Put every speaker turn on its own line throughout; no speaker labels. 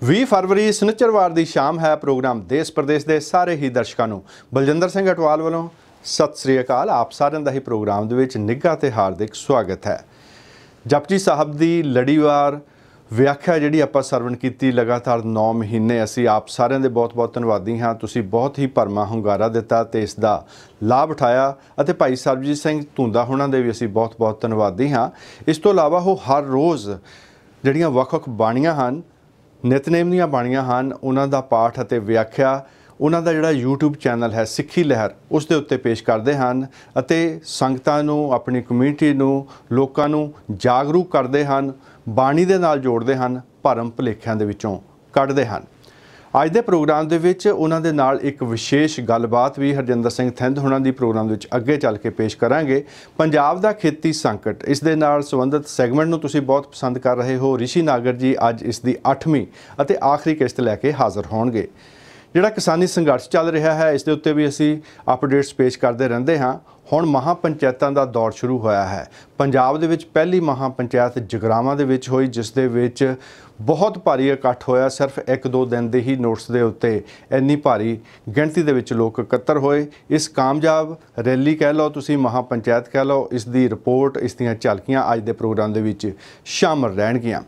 ਵੀਹ ਫਰਵਰੀ ਸਨਿਚਰਵਾਰ ਦੀ ਸ਼ਾਮ ਹੈ। ਪ੍ਰੋਗਰਾਮ ਦੇਸ਼ ਪ੍ਰਦੇਸ਼ ਦੇ ਸਾਰੇ ਹੀ ਦਰਸ਼ਕਾਂ ਨੂੰ ਬਲਜਿੰਦਰ ਸਿੰਘ ਅਟਵਾਲ ਵੱਲੋਂ ਸਤਿ ਸ੍ਰੀ ਅਕਾਲ। ਆਪ ਸਾਰਿਆਂ ਦਾ ਹੀ ਪ੍ਰੋਗਰਾਮ ਦੇ ਵਿੱਚ ਨਿੱਘਾ ਤੇ ਹਾਰਦਿਕ ਸਵਾਗਤ ਹੈ। ਜਪਜੀ ਸਾਹਿਬ ਦੀ ਲੜੀਵਾਰ ਵਿਆਖਿਆ ਜਿਹੜੀ ਆਪਾਂ ਸਰਵਣ ਕੀਤੀ ਲਗਾਤਾਰ 9 ਮਹੀਨੇ, ਅਸੀਂ ਆਪ ਸਾਰਿਆਂ ਦੇ ਬਹੁਤ-ਬਹੁਤ ਧੰਨਵਾਦੀ ਹਾਂ। ਤੁਸੀਂ ਬਹੁਤ ਹੀ ਭਰਮਾ ਹੁੰਗਾਰਾ ਦਿੱਤਾ ਤੇ ਇਸ ਦਾ ਲਾਭ ਉਠਾਇਆ ਅਤੇ ਭਾਈ ਸਰਬਜੀਤ ਸਿੰਘ ਧੁੰਦਾ ਹੋਣਾ ਦੇ ਵੀ ਅਸੀਂ ਬਹੁਤ-ਬਹੁਤ ਧੰਨਵਾਦੀ ਹਾਂ। ਇਸ ਤੋਂ ਇਲਾਵਾ ਉਹ ਹਰ ਰੋਜ਼ ਜਿਹੜੀਆਂ ਵੱਖ-ਵੱਖ ਬਾਣੀਆਂ ਹਨ, ਨਿਤਨੇਮ ਦੀਆਂ ਬਾਣੀਆਂ ਹਨ, ਉਹਨਾਂ ਦਾ ਪਾਠ ਅਤੇ ਵਿਆਖਿਆ ਉਹਨਾਂ ਦਾ ਜਿਹੜਾ YouTube ਚੈਨਲ ਹੈ ਸਿੱਖੀ ਲਹਿਰ, ਉਸ ਦੇ ਉੱਤੇ ਪੇਸ਼ ਕਰਦੇ ਹਨ ਅਤੇ ਸੰਗਤਾਂ ਨੂੰ, ਆਪਣੀ ਕਮਿਊਨਿਟੀ ਨੂੰ, ਲੋਕਾਂ ਨੂੰ ਜਾਗਰੂਕ ਕਰਦੇ ਹਨ, ਬਾਣੀ ਦੇ ਨਾਲ ਜੋੜਦੇ ਹਨ, ਭਰਮ ਭੁਲੇਖਿਆਂ ਦੇ ਵਿੱਚੋਂ ਕੱਢਦੇ ਹਨ। ਅੱਜ ਦੇ ਪ੍ਰੋਗਰਾਮ ਦੇ ਵਿੱਚ ਉਹਨਾਂ ਦੇ ਨਾਲ ਇੱਕ ਵਿਸ਼ੇਸ਼ ਗੱਲਬਾਤ ਵੀ ਹਰਜਿੰਦਰ ਸਿੰਘ ਥਿੰਦ ਹੋਣਾ ਦੀ ਪ੍ਰੋਗਰਾਮ ਦੇ ਵਿੱਚ ਅੱਗੇ ਚੱਲ ਕੇ ਪੇਸ਼ ਕਰਾਂਗੇ। ਪੰਜਾਬ ਦਾ ਖੇਤੀ ਸੰਕਟ, ਇਸ ਦੇ ਨਾਲ ਸੰਬੰਧਿਤ ਸੈਗਮੈਂਟ ਨੂੰ ਤੁਸੀਂ ਬਹੁਤ ਪਸੰਦ ਕਰ ਰਹੇ ਹੋ। ਰਿਸ਼ੀ ਨਾਗਰ ਜੀ ਅੱਜ ਇਸ ਦੀ 8ਵੀਂ ਅਤੇ ਆਖਰੀ ਕਿਸ਼ਤ ਲੈ ਕੇ ਹਾਜ਼ਰ ਹੋਣਗੇ। ਜਿਹੜਾ ਕਿਸਾਨੀ ਸੰਘਰਸ਼ ਚੱਲ ਰਿਹਾ ਹੈ, ਇਸ ਦੇ ਉੱਤੇ ਵੀ ਅਸੀਂ ਅਪਡੇਟਸ ਪੇਸ਼ ਕਰਦੇ ਰਹਿੰਦੇ ਹਾਂ। ਹੁਣ ਮਹਾਂ ਪੰਚਾਇਤਾਂ ਦਾ ਦੌਰ ਸ਼ੁਰੂ ਹੋਇਆ ਹੈ। ਪੰਜਾਬ ਦੇ ਵਿੱਚ ਪਹਿਲੀ ਮਹਾਂ ਪੰਚਾਇਤ ਜਗਰਾਵਾਂ ਦੇ ਵਿੱਚ ਹੋਈ, ਜਿਸ ਦੇ ਵਿੱਚ ਬਹੁਤ ਭਾਰੀ ਇਕੱਠ ਹੋਇਆ। ਸਿਰਫ 1-2 ਦਿਨ ਦੇ ਹੀ ਨੋਟਿਸ ਦੇ ਉੱਤੇ ਇੰਨੀ ਭਾਰੀ ਗਿਣਤੀ ਦੇ ਵਿੱਚ ਲੋਕ ਇਕੱਤਰ ਹੋਏ। ਇਸ ਕਾਮਯਾਬ ਰੈਲੀ ਕਹਿ ਲਓ, ਤੁਸੀਂ ਮਹਾਂ ਪੰਚਾਇਤ ਕਹਿ ਲਓ, ਇਸ ਦੀ ਰਿਪੋਰਟ, ਇਸ ਦੀਆਂ ਝਲਕੀਆਂ ਅੱਜ ਦੇ ਪ੍ਰੋਗਰਾਮ ਦੇ ਵਿੱਚ ਸ਼ਾਮਲ ਰਹਿਣਗੀਆਂ।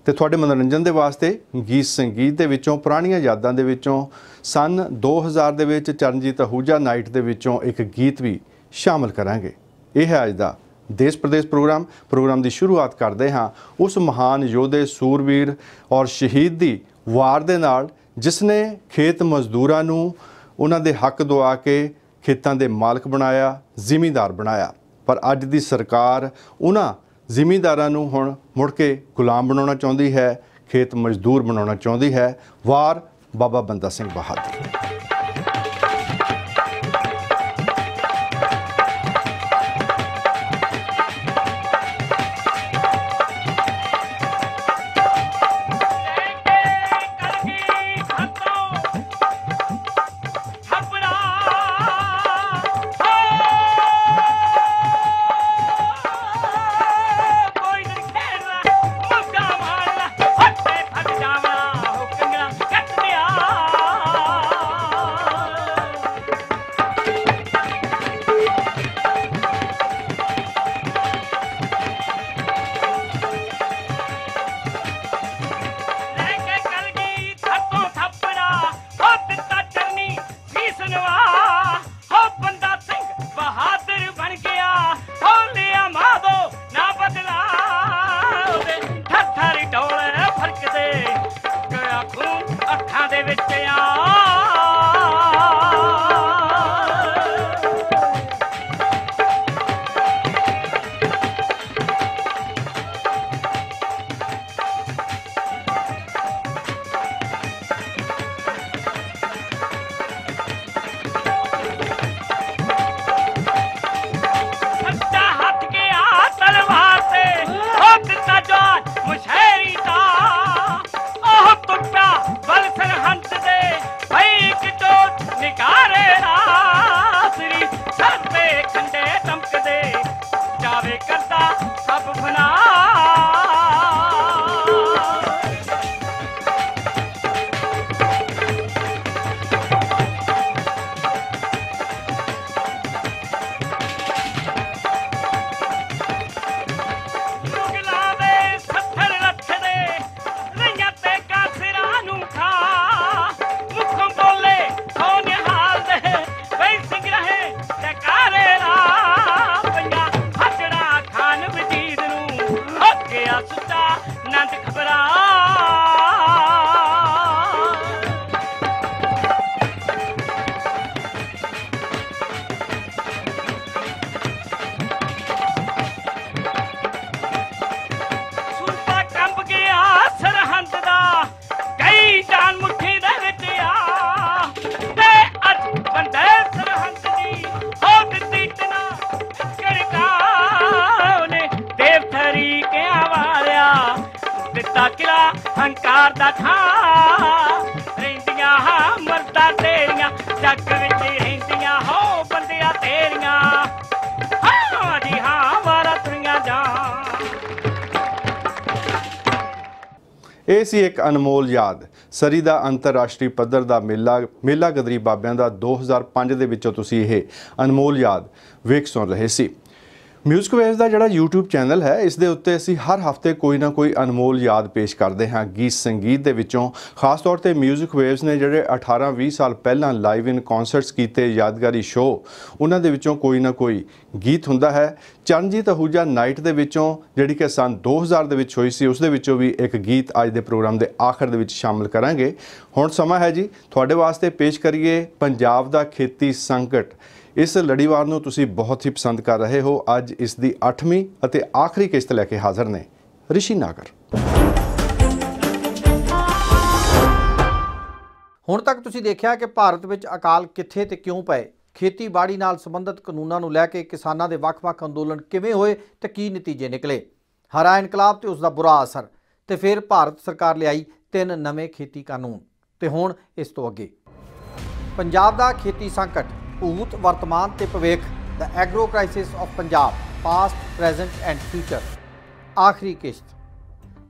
ਤੇ ਤੁਹਾਡੇ ਮਨੋਰੰਜਨ ਦੇ ਵਾਸਤੇ ਗੀਤ ਸੰਗੀਤ ਦੇ ਵਿੱਚੋਂ, ਪੁਰਾਣੀਆਂ ਯਾਦਾਂ ਦੇ ਵਿੱਚੋਂ, ਸਨ 2000 ਦੇ ਵਿੱਚ ਚਰਨਜੀਤ ਅਹੂਜਾ ਨਾਈਟ ਦੇ ਵਿੱਚੋਂ ਇੱਕ ਗੀਤ ਵੀ ਸ਼ਾਮਲ ਕਰਾਂਗੇ। ਇਹ ਹੈ ਅੱਜ ਦਾ ਦੇਸ਼ ਪ੍ਰਦੇਸ਼ ਪ੍ਰੋਗਰਾਮ ਦੀ ਸ਼ੁਰੂਆਤ ਕਰਦੇ ਹਾਂ ਉਸ ਮਹਾਨ ਯੋਧੇ, ਸੂਰਬੀਰ ਔਰ ਸ਼ਹੀਦ ਦੀ ਵਾਰ ਦੇ ਨਾਲ, ਜਿਸ ਨੇ ਖੇਤ ਮਜ਼ਦੂਰਾਂ ਨੂੰ ਉਹਨਾਂ ਦੇ ਹੱਕ ਦਵਾ ਕੇ ਖੇਤਾਂ ਦੇ ਮਾਲਕ ਬਣਾਇਆ, ਜ਼ਿਮੀਂਦਾਰ ਬਣਾਇਆ। ਪਰ ਅੱਜ ਦੀ ਸਰਕਾਰ ਉਹਨਾਂ ਜ਼ਿਮੀਂਦਾਰਾਂ ਨੂੰ ਹੁਣ ਮੁੜ ਕੇ ਗੁਲਾਮ ਬਣਾਉਣਾ ਚਾਹੁੰਦੀ ਹੈ, ਖੇਤ ਮਜ਼ਦੂਰ ਬਣਾਉਣਾ ਚਾਹੁੰਦੀ ਹੈ। ਵਾਰ ਬਾਬਾ ਬੰਦਾ ਸਿੰਘ ਬਹਾਦਰ।
Super ਦਿੱਤਾ ਕਿਲਾ ਹੰਕਾਰ ਦਾ ਥਾਂ ਰਹਿੰਦੀਆਂ ਹਾਂ ਮਰਦਾਂ ਤੇਰੀਆਂ ਜੱਗ ਵਿੱਚ ਰਹਿੰਦੀਆਂ ਹੋ ਬੰਦਿਆਂ ਤੇਰੀਆਂ ਹਾਂ ਜੀ ਹਾਂ ਵਾਰਾ ਤੁਰੀਆਂ ਜਾ।
ਇਹ ਸੀ ਇੱਕ ਅਨਮੋਲ ਯਾਦ ਸਰੀ ਦਾ ਅੰਤਰਰਾਸ਼ਟਰੀ ਪੱਧਰ ਦਾ ਮੇਲਾ ਗਦਰੀ ਬਾਬਿਆਂ ਦਾ 2005 ਦੇ ਵਿੱਚੋਂ ਤੁਸੀਂ ਇਹ ਅਨਮੋਲ ਯਾਦ ਵੇਖ ਸੁਣ ਰਹੇ ਸੀ। ਮਿਊਜ਼ਿਕ ਵੇਵਸ ਦਾ ਜਿਹੜਾ YouTube ਚੈਨਲ ਹੈ ਇਸ ਦੇ ਉੱਤੇ ਅਸੀਂ ਹਰ ਹਫਤੇ ਕੋਈ ਨਾ ਕੋਈ ਅਨਮੋਲ ਯਾਦ ਪੇਸ਼ ਕਰਦੇ ਹਾਂ ਗੀਤ ਸੰਗੀਤ ਦੇ ਵਿੱਚੋਂ। ਖਾਸ ਤੌਰ ਤੇ ਮਿਊਜ਼ਿਕ ਵੇਵਸ ਨੇ ਜਿਹੜੇ 18-20 ਸਾਲ ਪਹਿਲਾਂ ਲਾਈਵ ਇਨ ਕਨਸਰਟਸ ਕੀਤੇ ਯਾਦਗਾਰੀ ਸ਼ੋਅ ਉਹਨਾਂ ਦੇ ਵਿੱਚੋਂ ਕੋਈ ਨਾ ਕੋਈ ਗੀਤ ਹੁੰਦਾ ਹੈ। ਚਰਨਜੀਤ ਅਹੂਜਾ ਨਾਈਟ ਦੇ ਵਿੱਚੋਂ ਜਿਹੜੀ ਕਿ ਸਨ 2000 ਦੇ ਵਿੱਚ ਹੋਈ ਸੀ ਉਸ ਦੇ ਵਿੱਚੋਂ ਵੀ ਇੱਕ ਗੀਤ ਅੱਜ ਦੇ ਪ੍ਰੋਗਰਾਮ ਦੇ ਆਖਰ ਦੇ ਵਿੱਚ ਸ਼ਾਮਲ ਕਰਾਂਗੇ। ਹੁਣ ਸਮਾਂ ਹੈ ਜੀ ਤੁਹਾਡੇ ਵਾਸਤੇ ਪੇਸ਼ ਕਰੀਏ ਪੰਜਾਬ ਦਾ ਖੇਤੀ ਸੰਕਟ। ਇਸ ਲੜੀਵਾਰ ਨੂੰ ਤੁਸੀਂ ਬਹੁਤ ਹੀ ਪਸੰਦ ਕਰ ਰਹੇ ਹੋ। ਅੱਜ ਇਸ ਦੀ 8ਵੀਂ ਅਤੇ ਆਖਰੀ ਕਿਸ਼ਤ ਲੈ ਕੇ ਹਾਜ਼ਰ ਨੇ ਰਿਸ਼ੀ ਨਾਗਰ।
ਹੁਣ ਤੱਕ ਤੁਸੀਂ ਦੇਖਿਆ ਕਿ ਭਾਰਤ ਵਿੱਚ ਅਕਾਲ ਕਿੱਥੇ ਤੇ ਕਿਉਂ ਪਏ, ਖੇਤੀਬਾੜੀ ਨਾਲ ਸੰਬੰਧਿਤ ਕਾਨੂੰਨਾਂ ਨੂੰ ਲੈ ਕੇ ਕਿਸਾਨਾਂ ਦੇ ਵੱਖ-ਵੱਖ ਅੰਦੋਲਨ ਕਿਵੇਂ ਹੋਏ ਤੇ ਕੀ ਨਤੀਜੇ ਨਿਕਲੇ, ਹਰਾ ਇਨਕਲਾਬ ਤੇ ਉਸ ਦਾ ਬੁਰਾ ਅਸਰ, ਤੇ ਫਿਰ ਭਾਰਤ ਸਰਕਾਰ ਲਿਆਈ 3 ਨਵੇਂ ਖੇਤੀ ਕਾਨੂੰਨ। ਤੇ ਹੁਣ ਇਸ ਤੋਂ ਅੱਗੇ ਪੰਜਾਬ ਦਾ ਖੇਤੀ ਸੰਕਟ, ਭੂਤ ਵਰਤਮਾਨ ਤੇ ਭਵਿੱਖ, the agro crisis of Punjab, past present and future. ਆਖਰੀ ਕਿਸ਼ਤ।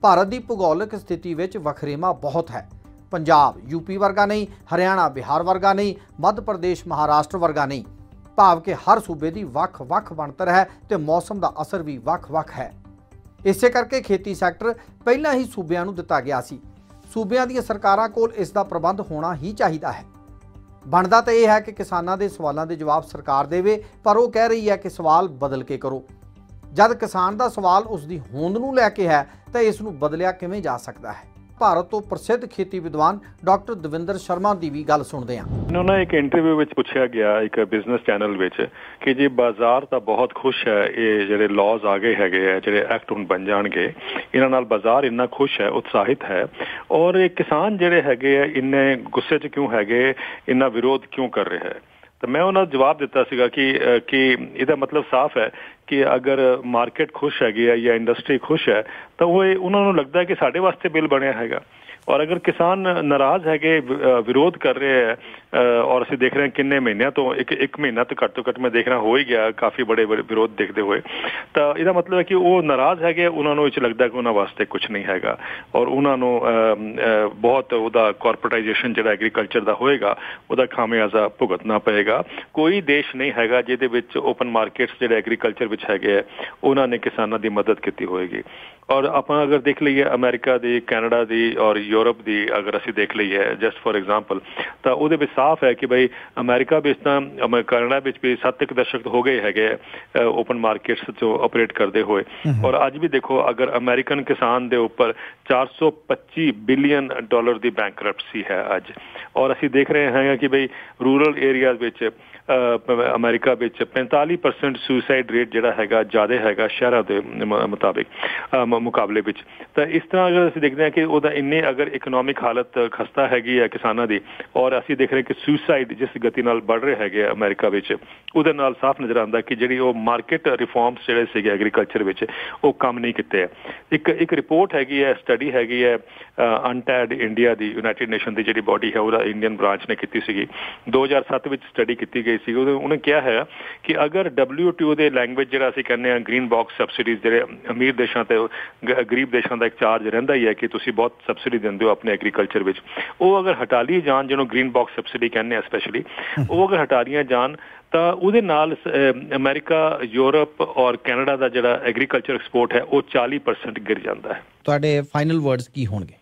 ਭਾਰਤ ਦੀ ਭੂਗੋਲਿਕ ਸਥਿਤੀ ਵਿੱਚ ਵਖਰੇਵਾਂ ਬਹੁਤ ਹੈ। ਪੰਜਾਬ ਯੂਪੀ ਵਰਗਾ ਨਹੀਂ, ਹਰਿਆਣਾ ਬਿਹਾਰ ਵਰਗਾ ਨਹੀਂ, ਮੱਧ ਪ੍ਰਦੇਸ਼ ਮਹਾਰਾਸ਼ਟਰ ਵਰਗਾ ਨਹੀਂ, ਭਾਵ ਕਿ ਹਰ ਸੂਬੇ ਦੀ ਵੱਖ-ਵੱਖ ਬਣਤਰ ਹੈ ਤੇ ਮੌਸਮ ਦਾ ਅਸਰ ਵੀ ਵੱਖ-ਵੱਖ ਹੈ। ਇਸੇ ਕਰਕੇ ਖੇਤੀ ਸੈਕਟਰ ਪਹਿਲਾਂ ਹੀ ਸੂਬਿਆਂ ਨੂੰ ਦਿੱਤਾ ਗਿਆ ਸੀ। ਸੂਬਿਆਂ ਦੀਆਂ ਸਰਕਾਰਾਂ ਕੋਲ ਇਸ ਦਾ ਪ੍ਰਬੰਧ ਹੋਣਾ ਹੀ ਚਾਹੀਦਾ ਹੈ। ਬਣਦਾ ਤਾਂ ਇਹ ਹੈ ਕਿ ਕਿਸਾਨਾਂ ਦੇ ਸਵਾਲਾਂ ਦੇ ਜਵਾਬ ਸਰਕਾਰ ਦੇਵੇ, ਪਰ ਉਹ ਕਹਿ ਰਹੀ ਹੈ ਕਿ ਸਵਾਲ ਬਦਲ ਕੇ ਕਰੋ। ਜਦ ਕਿਸਾਨ ਦਾ ਸਵਾਲ ਉਸ ਦੀ ਹੋਂਦ ਨੂੰ ਲੈ ਕੇ ਹੈ ਤਾਂ ਇਸ ਨੂੰ ਬਦਲਿਆ ਕਿਵੇਂ ਜਾ ਸਕਦਾ ਹੈ। ਭਾਰਤ ਤੋਂ ਪ੍ਰਸਿੱਧ ਖੇਤੀ ਵਿਦਵਾਨ ਡਾਕਟਰ ਦਵਿੰਦਰ ਸ਼ਰਮਾ ਦੀ ਵੀ ਗੱਲ ਸੁਣਦੇ ਹਾਂ।
ਉਹਨਾਂ ਨੇ ਇੱਕ ਇੰਟਰਵਿਊ ਵਿੱਚ ਪੁੱਛਿਆ ਗਿਆ ਇੱਕ ਬਿਜ਼ਨਸ ਚੈਨਲ ਵਿੱਚ ਕਿ ਜੀ ਬਾਜ਼ਾਰ ਤਾਂ ਬਹੁਤ ਖੁਸ਼ ਹੈ, ਇਹ ਜਿਹੜੇ ਲਾਜ਼ ਆ ਗਏ ਹੈਗੇ ਆ, ਜਿਹੜੇ ਐਕਟ ਹੁਣ ਬਣ ਜਾਣਗੇ, ਇਹਨਾਂ ਨਾਲ ਬਾਜ਼ਾਰ ਇੰਨਾ ਖੁਸ਼ ਹੈ, ਉਤਸ਼ਾਹਿਤ ਹੈ, ਔਰ ਇਹ ਕਿਸਾਨ ਜਿਹੜੇ ਹੈਗੇ ਆ ਇੰਨੇ ਗੁੱਸੇ 'ਚ ਕਿਉਂ ਹੈਗੇ, ਇੰਨਾ ਵਿਰੋਧ ਕਿਉਂ ਕਰ ਰਿਹਾ ਹੈ। ਤਾਂ ਮੈਂ ਉਹਨਾਂ ਨੂੰ ਜਵਾਬ ਦਿੱਤਾ ਸੀਗਾ ਕਿ ਇਹਦਾ ਮਤਲਬ ਸਾਫ਼ ਹੈ ਕਿ ਅਗਰ ਮਾਰਕੀਟ ਖੁਸ਼ ਹੈਗੀ ਹੈ ਜਾਂ ਇੰਡਸਟਰੀ ਖੁਸ਼ ਹੈ ਤਾਂ ਉਹਨਾਂ ਨੂੰ ਲੱਗਦਾ ਹੈ ਕਿ ਸਾਡੇ ਵਾਸਤੇ ਬਿੱਲ ਬਣਿਆ ਹੈਗਾ। ਔਰ ਅਗਰ ਕਿਸਾਨ ਨਾਰਾਜ਼ ਹੈਗੇ, ਵਿਰੋਧ ਕਰ ਰਹੇ ਹੈ, ਔਰ ਅਸੀਂ ਦੇਖ ਰਹੇ ਹਾਂ ਕਿੰਨੇ ਮਹੀਨਿਆਂ ਤੋਂ ਇੱਕ ਮਹੀਨਾ ਤੋਂ ਘੱਟ ਮੈਂ ਦੇਖ ਰਿਹਾ ਹੋ ਹੀ ਗਿਆ ਕਾਫੀ ਬੜੇ ਵਿਰੋਧ ਦੇਖਦੇ ਹੋਏ, ਤਾਂ ਇਹਦਾ ਮਤਲਬ ਹੈ ਕਿ ਉਹ ਨਾਰਾਜ਼ ਹੈਗੇ, ਉਹਨਾਂ ਨੂੰ ਇਹ 'ਚ ਲੱਗਦਾ ਕਿ ਉਹਨਾਂ ਵਾਸਤੇ ਕੁਝ ਨਹੀਂ ਹੈਗਾ ਔਰ ਉਹਨਾਂ ਨੂੰ ਬਹੁਤ ਉਹਦਾ ਕਾਰਪੋਰੇਟਾਈਜੇਸ਼ਨ ਜਿਹੜਾ ਐਗਰੀਕਲਚਰ ਦਾ ਹੋਏਗਾ ਉਹਦਾ ਖਾਮਿਆਜ਼ਾ ਭੁਗਤਣਾ ਪਏਗਾ। ਕੋਈ ਦੇਸ਼ ਨਹੀਂ ਹੈਗਾ ਜਿਹਦੇ ਵਿੱਚ ਓਪਨ ਮਾਰਕੀਟਸ ਜਿਹੜੇ ਐਗਰੀਕਲਚਰ ਵਿੱਚ ਹੈਗੇ ਹੈ ਉਹਨਾਂ ਨੇ ਕਿਸਾਨਾਂ ਦੀ ਮਦਦ ਕੀਤੀ ਹੋਏਗੀ। ਔਰ ਆਪਾਂ ਅਗਰ ਦੇਖ ਲਈਏ ਅਮਰੀਕਾ ਦੀ, ਕੈਨੇਡਾ ਦੀ ਔਰ ਯੂਰਪ ਦੀ ਅਗਰ ਅਸੀਂ ਦੇਖ ਲਈਏ ਜਸਟ ਫॉर ਐਗਜ਼ਾਮਪਲ, ਤਾਂ ਉਹਦੇ ਵਿੱਚ ਸਾਫ਼ ਹੈ ਕਿ ਬਈ ਅਮਰੀਕਾ ਵਿੱਚ ਤਾਂ ਕੈਨੇਡਾ ਵਿੱਚ ਵੀ 7 ਦਸ਼ਕ ਹੋ ਗਏ ਹੈਗੇ ਓਪਨ ਮਾਰਕੀਟਸ 'ਚੋਂ ਆਪਰੇਟ ਕਰਦੇ ਹੋਏ। ਔਰ ਅੱਜ ਵੀ ਦੇਖੋ ਅਗਰ ਅਮਰੀਕਨ ਕਿਸਾਨ ਦੇ ਉੱਪਰ $425 ਬਿਲੀਅਨ ਦੀ ਬੈਂਕਰਪਸੀ ਹੈ ਅੱਜ। ਔਰ ਅਸੀਂ ਦੇਖ ਰਹੇ ਹਾਂ ਕਿ ਬਈ ਰੂਰਲ ਏਰੀਆਜ਼ ਵਿੱਚ ਅਮਰੀਕਾ ਵਿੱਚ 45% ਸੁਸਾਈਡ ਰੇਟ ਜਿਹੜਾ ਹੈਗਾ ਜ਼ਿਆਦਾ ਹੈਗਾ ਸ਼ਹਿਰਾਂ ਦੇ ਮੁਕਾਬਲੇ ਵਿੱਚ। ਤਾਂ ਇਸ ਤਰ੍ਹਾਂ ਅਗਰ ਅਸੀਂ ਦੇਖਦੇ ਹਾਂ ਕਿ ਉਹਦਾ ਇੰਨੇ ਅਗਰ ਇਕਨੋਮਿਕ ਹਾਲਤ ਖਸਤਾ ਹੈਗੀ ਹੈ ਕਿਸਾਨਾਂ ਦੀ, ਔਰ ਅਸੀਂ ਦੇਖ ਰਹੇ ਕਿ ਸੁਸਾਈਡ ਜਿਸ ਗਤੀ ਨਾਲ ਵੱਧ ਰਹੇ ਹੈਗੇ ਅਮਰੀਕਾ ਵਿੱਚ, ਉਹਦੇ ਨਾਲ ਸਾਫ਼ ਨਜ਼ਰ ਆਉਂਦਾ ਕਿ ਜਿਹੜੀ ਉਹ ਮਾਰਕੀਟ ਰਿਫਾਰਮਸ ਜਿਹੜੇ ਸੀਗੇ ਐਗਰੀਕਲਚਰ ਵਿੱਚ ਉਹ ਕੰਮ ਨਹੀਂ ਕੀਤੇ ਹੈ। ਇੱਕ ਰਿਪੋਰਟ ਹੈਗੀ ਹੈ, ਸਟੱਡੀ ਹੈਗੀ ਹੈ ਅਨਟੈਡ ਇੰਡੀਆ ਦੀ, ਯੂਨਾਈਟਿਡ ਨੇਸ਼ਨ ਦੀ ਜਿਹੜੀ ਬੋਡੀ ਹੈ ਉਹਦਾ ਇੰਡੀਅਨ ਬ੍ਰਾਂਚ ਨੇ ਕੀਤੀ ਸੀਗੀ 2007 ਵਿੱਚ ਸਟੱਡੀ ਕੀਤੀ ਗਈ ਸੀ। ਉਹਨੇ ਕਿਹਾ ਹੈ ਕਿ ਅਗਰ WTO ਦੇ ਲੈਂਗੁਏਜ ਜਿਹੜਾ ਅਸੀਂ ਕਹਿੰਦੇ ਹਾਂ ਗ੍ਰੀਨ ਬਾਕਸ ਸਬਸਿਡੀਜ਼, ਜਿਹੜੇ ਅਮੀਰ ਦੇਸ਼ਾਂ ਤੇ ਗਰੀਬ ਦੇਸ਼ਾਂ ਦਾ ਇੱਕ ਚਾਰਜ ਰਹਿੰਦਾ ਹੀ ਹੈ ਕਿ ਤੁਸੀਂ ਬਹੁਤ ਸਬਸਿਡੀ ਦਿੰਦੇ ਹੋ ਆਪਣੇ ਐਗਰੀਕਲਚਰ ਵਿੱਚ, ਉਹ ਅਗਰ ਹਟਾ ਲਈ ਜਾਣ, ਜਿਹਨੂੰ ਗ੍ਰੀਨ ਬਾਕਸ ਸਬਸਿਡੀ ਕਹਿੰਦੇ ਆ ਸਪੈਸ਼ਲੀ, ਉਹ ਅਗਰ ਹਟਾ ਲਈਆਂ ਜਾਣ ਤਾਂ ਉਹਦੇ ਨਾਲ ਅਮਰੀਕਾ, ਯੂਰਪ ਔਰ ਕੈਨੇਡਾ ਦਾ ਜਿਹੜਾ ਐਗਰੀਕਲਚਰ ਐਕਸਪੋਰਟ ਹੈ ਉਹ 40% ਗਿਰ ਜਾਂਦਾ ਹੈ।
ਤੁਹਾਡੇ ਫਾਈਨਲ ਵਰਡਸ ਕੀ ਹੋਣਗੇ?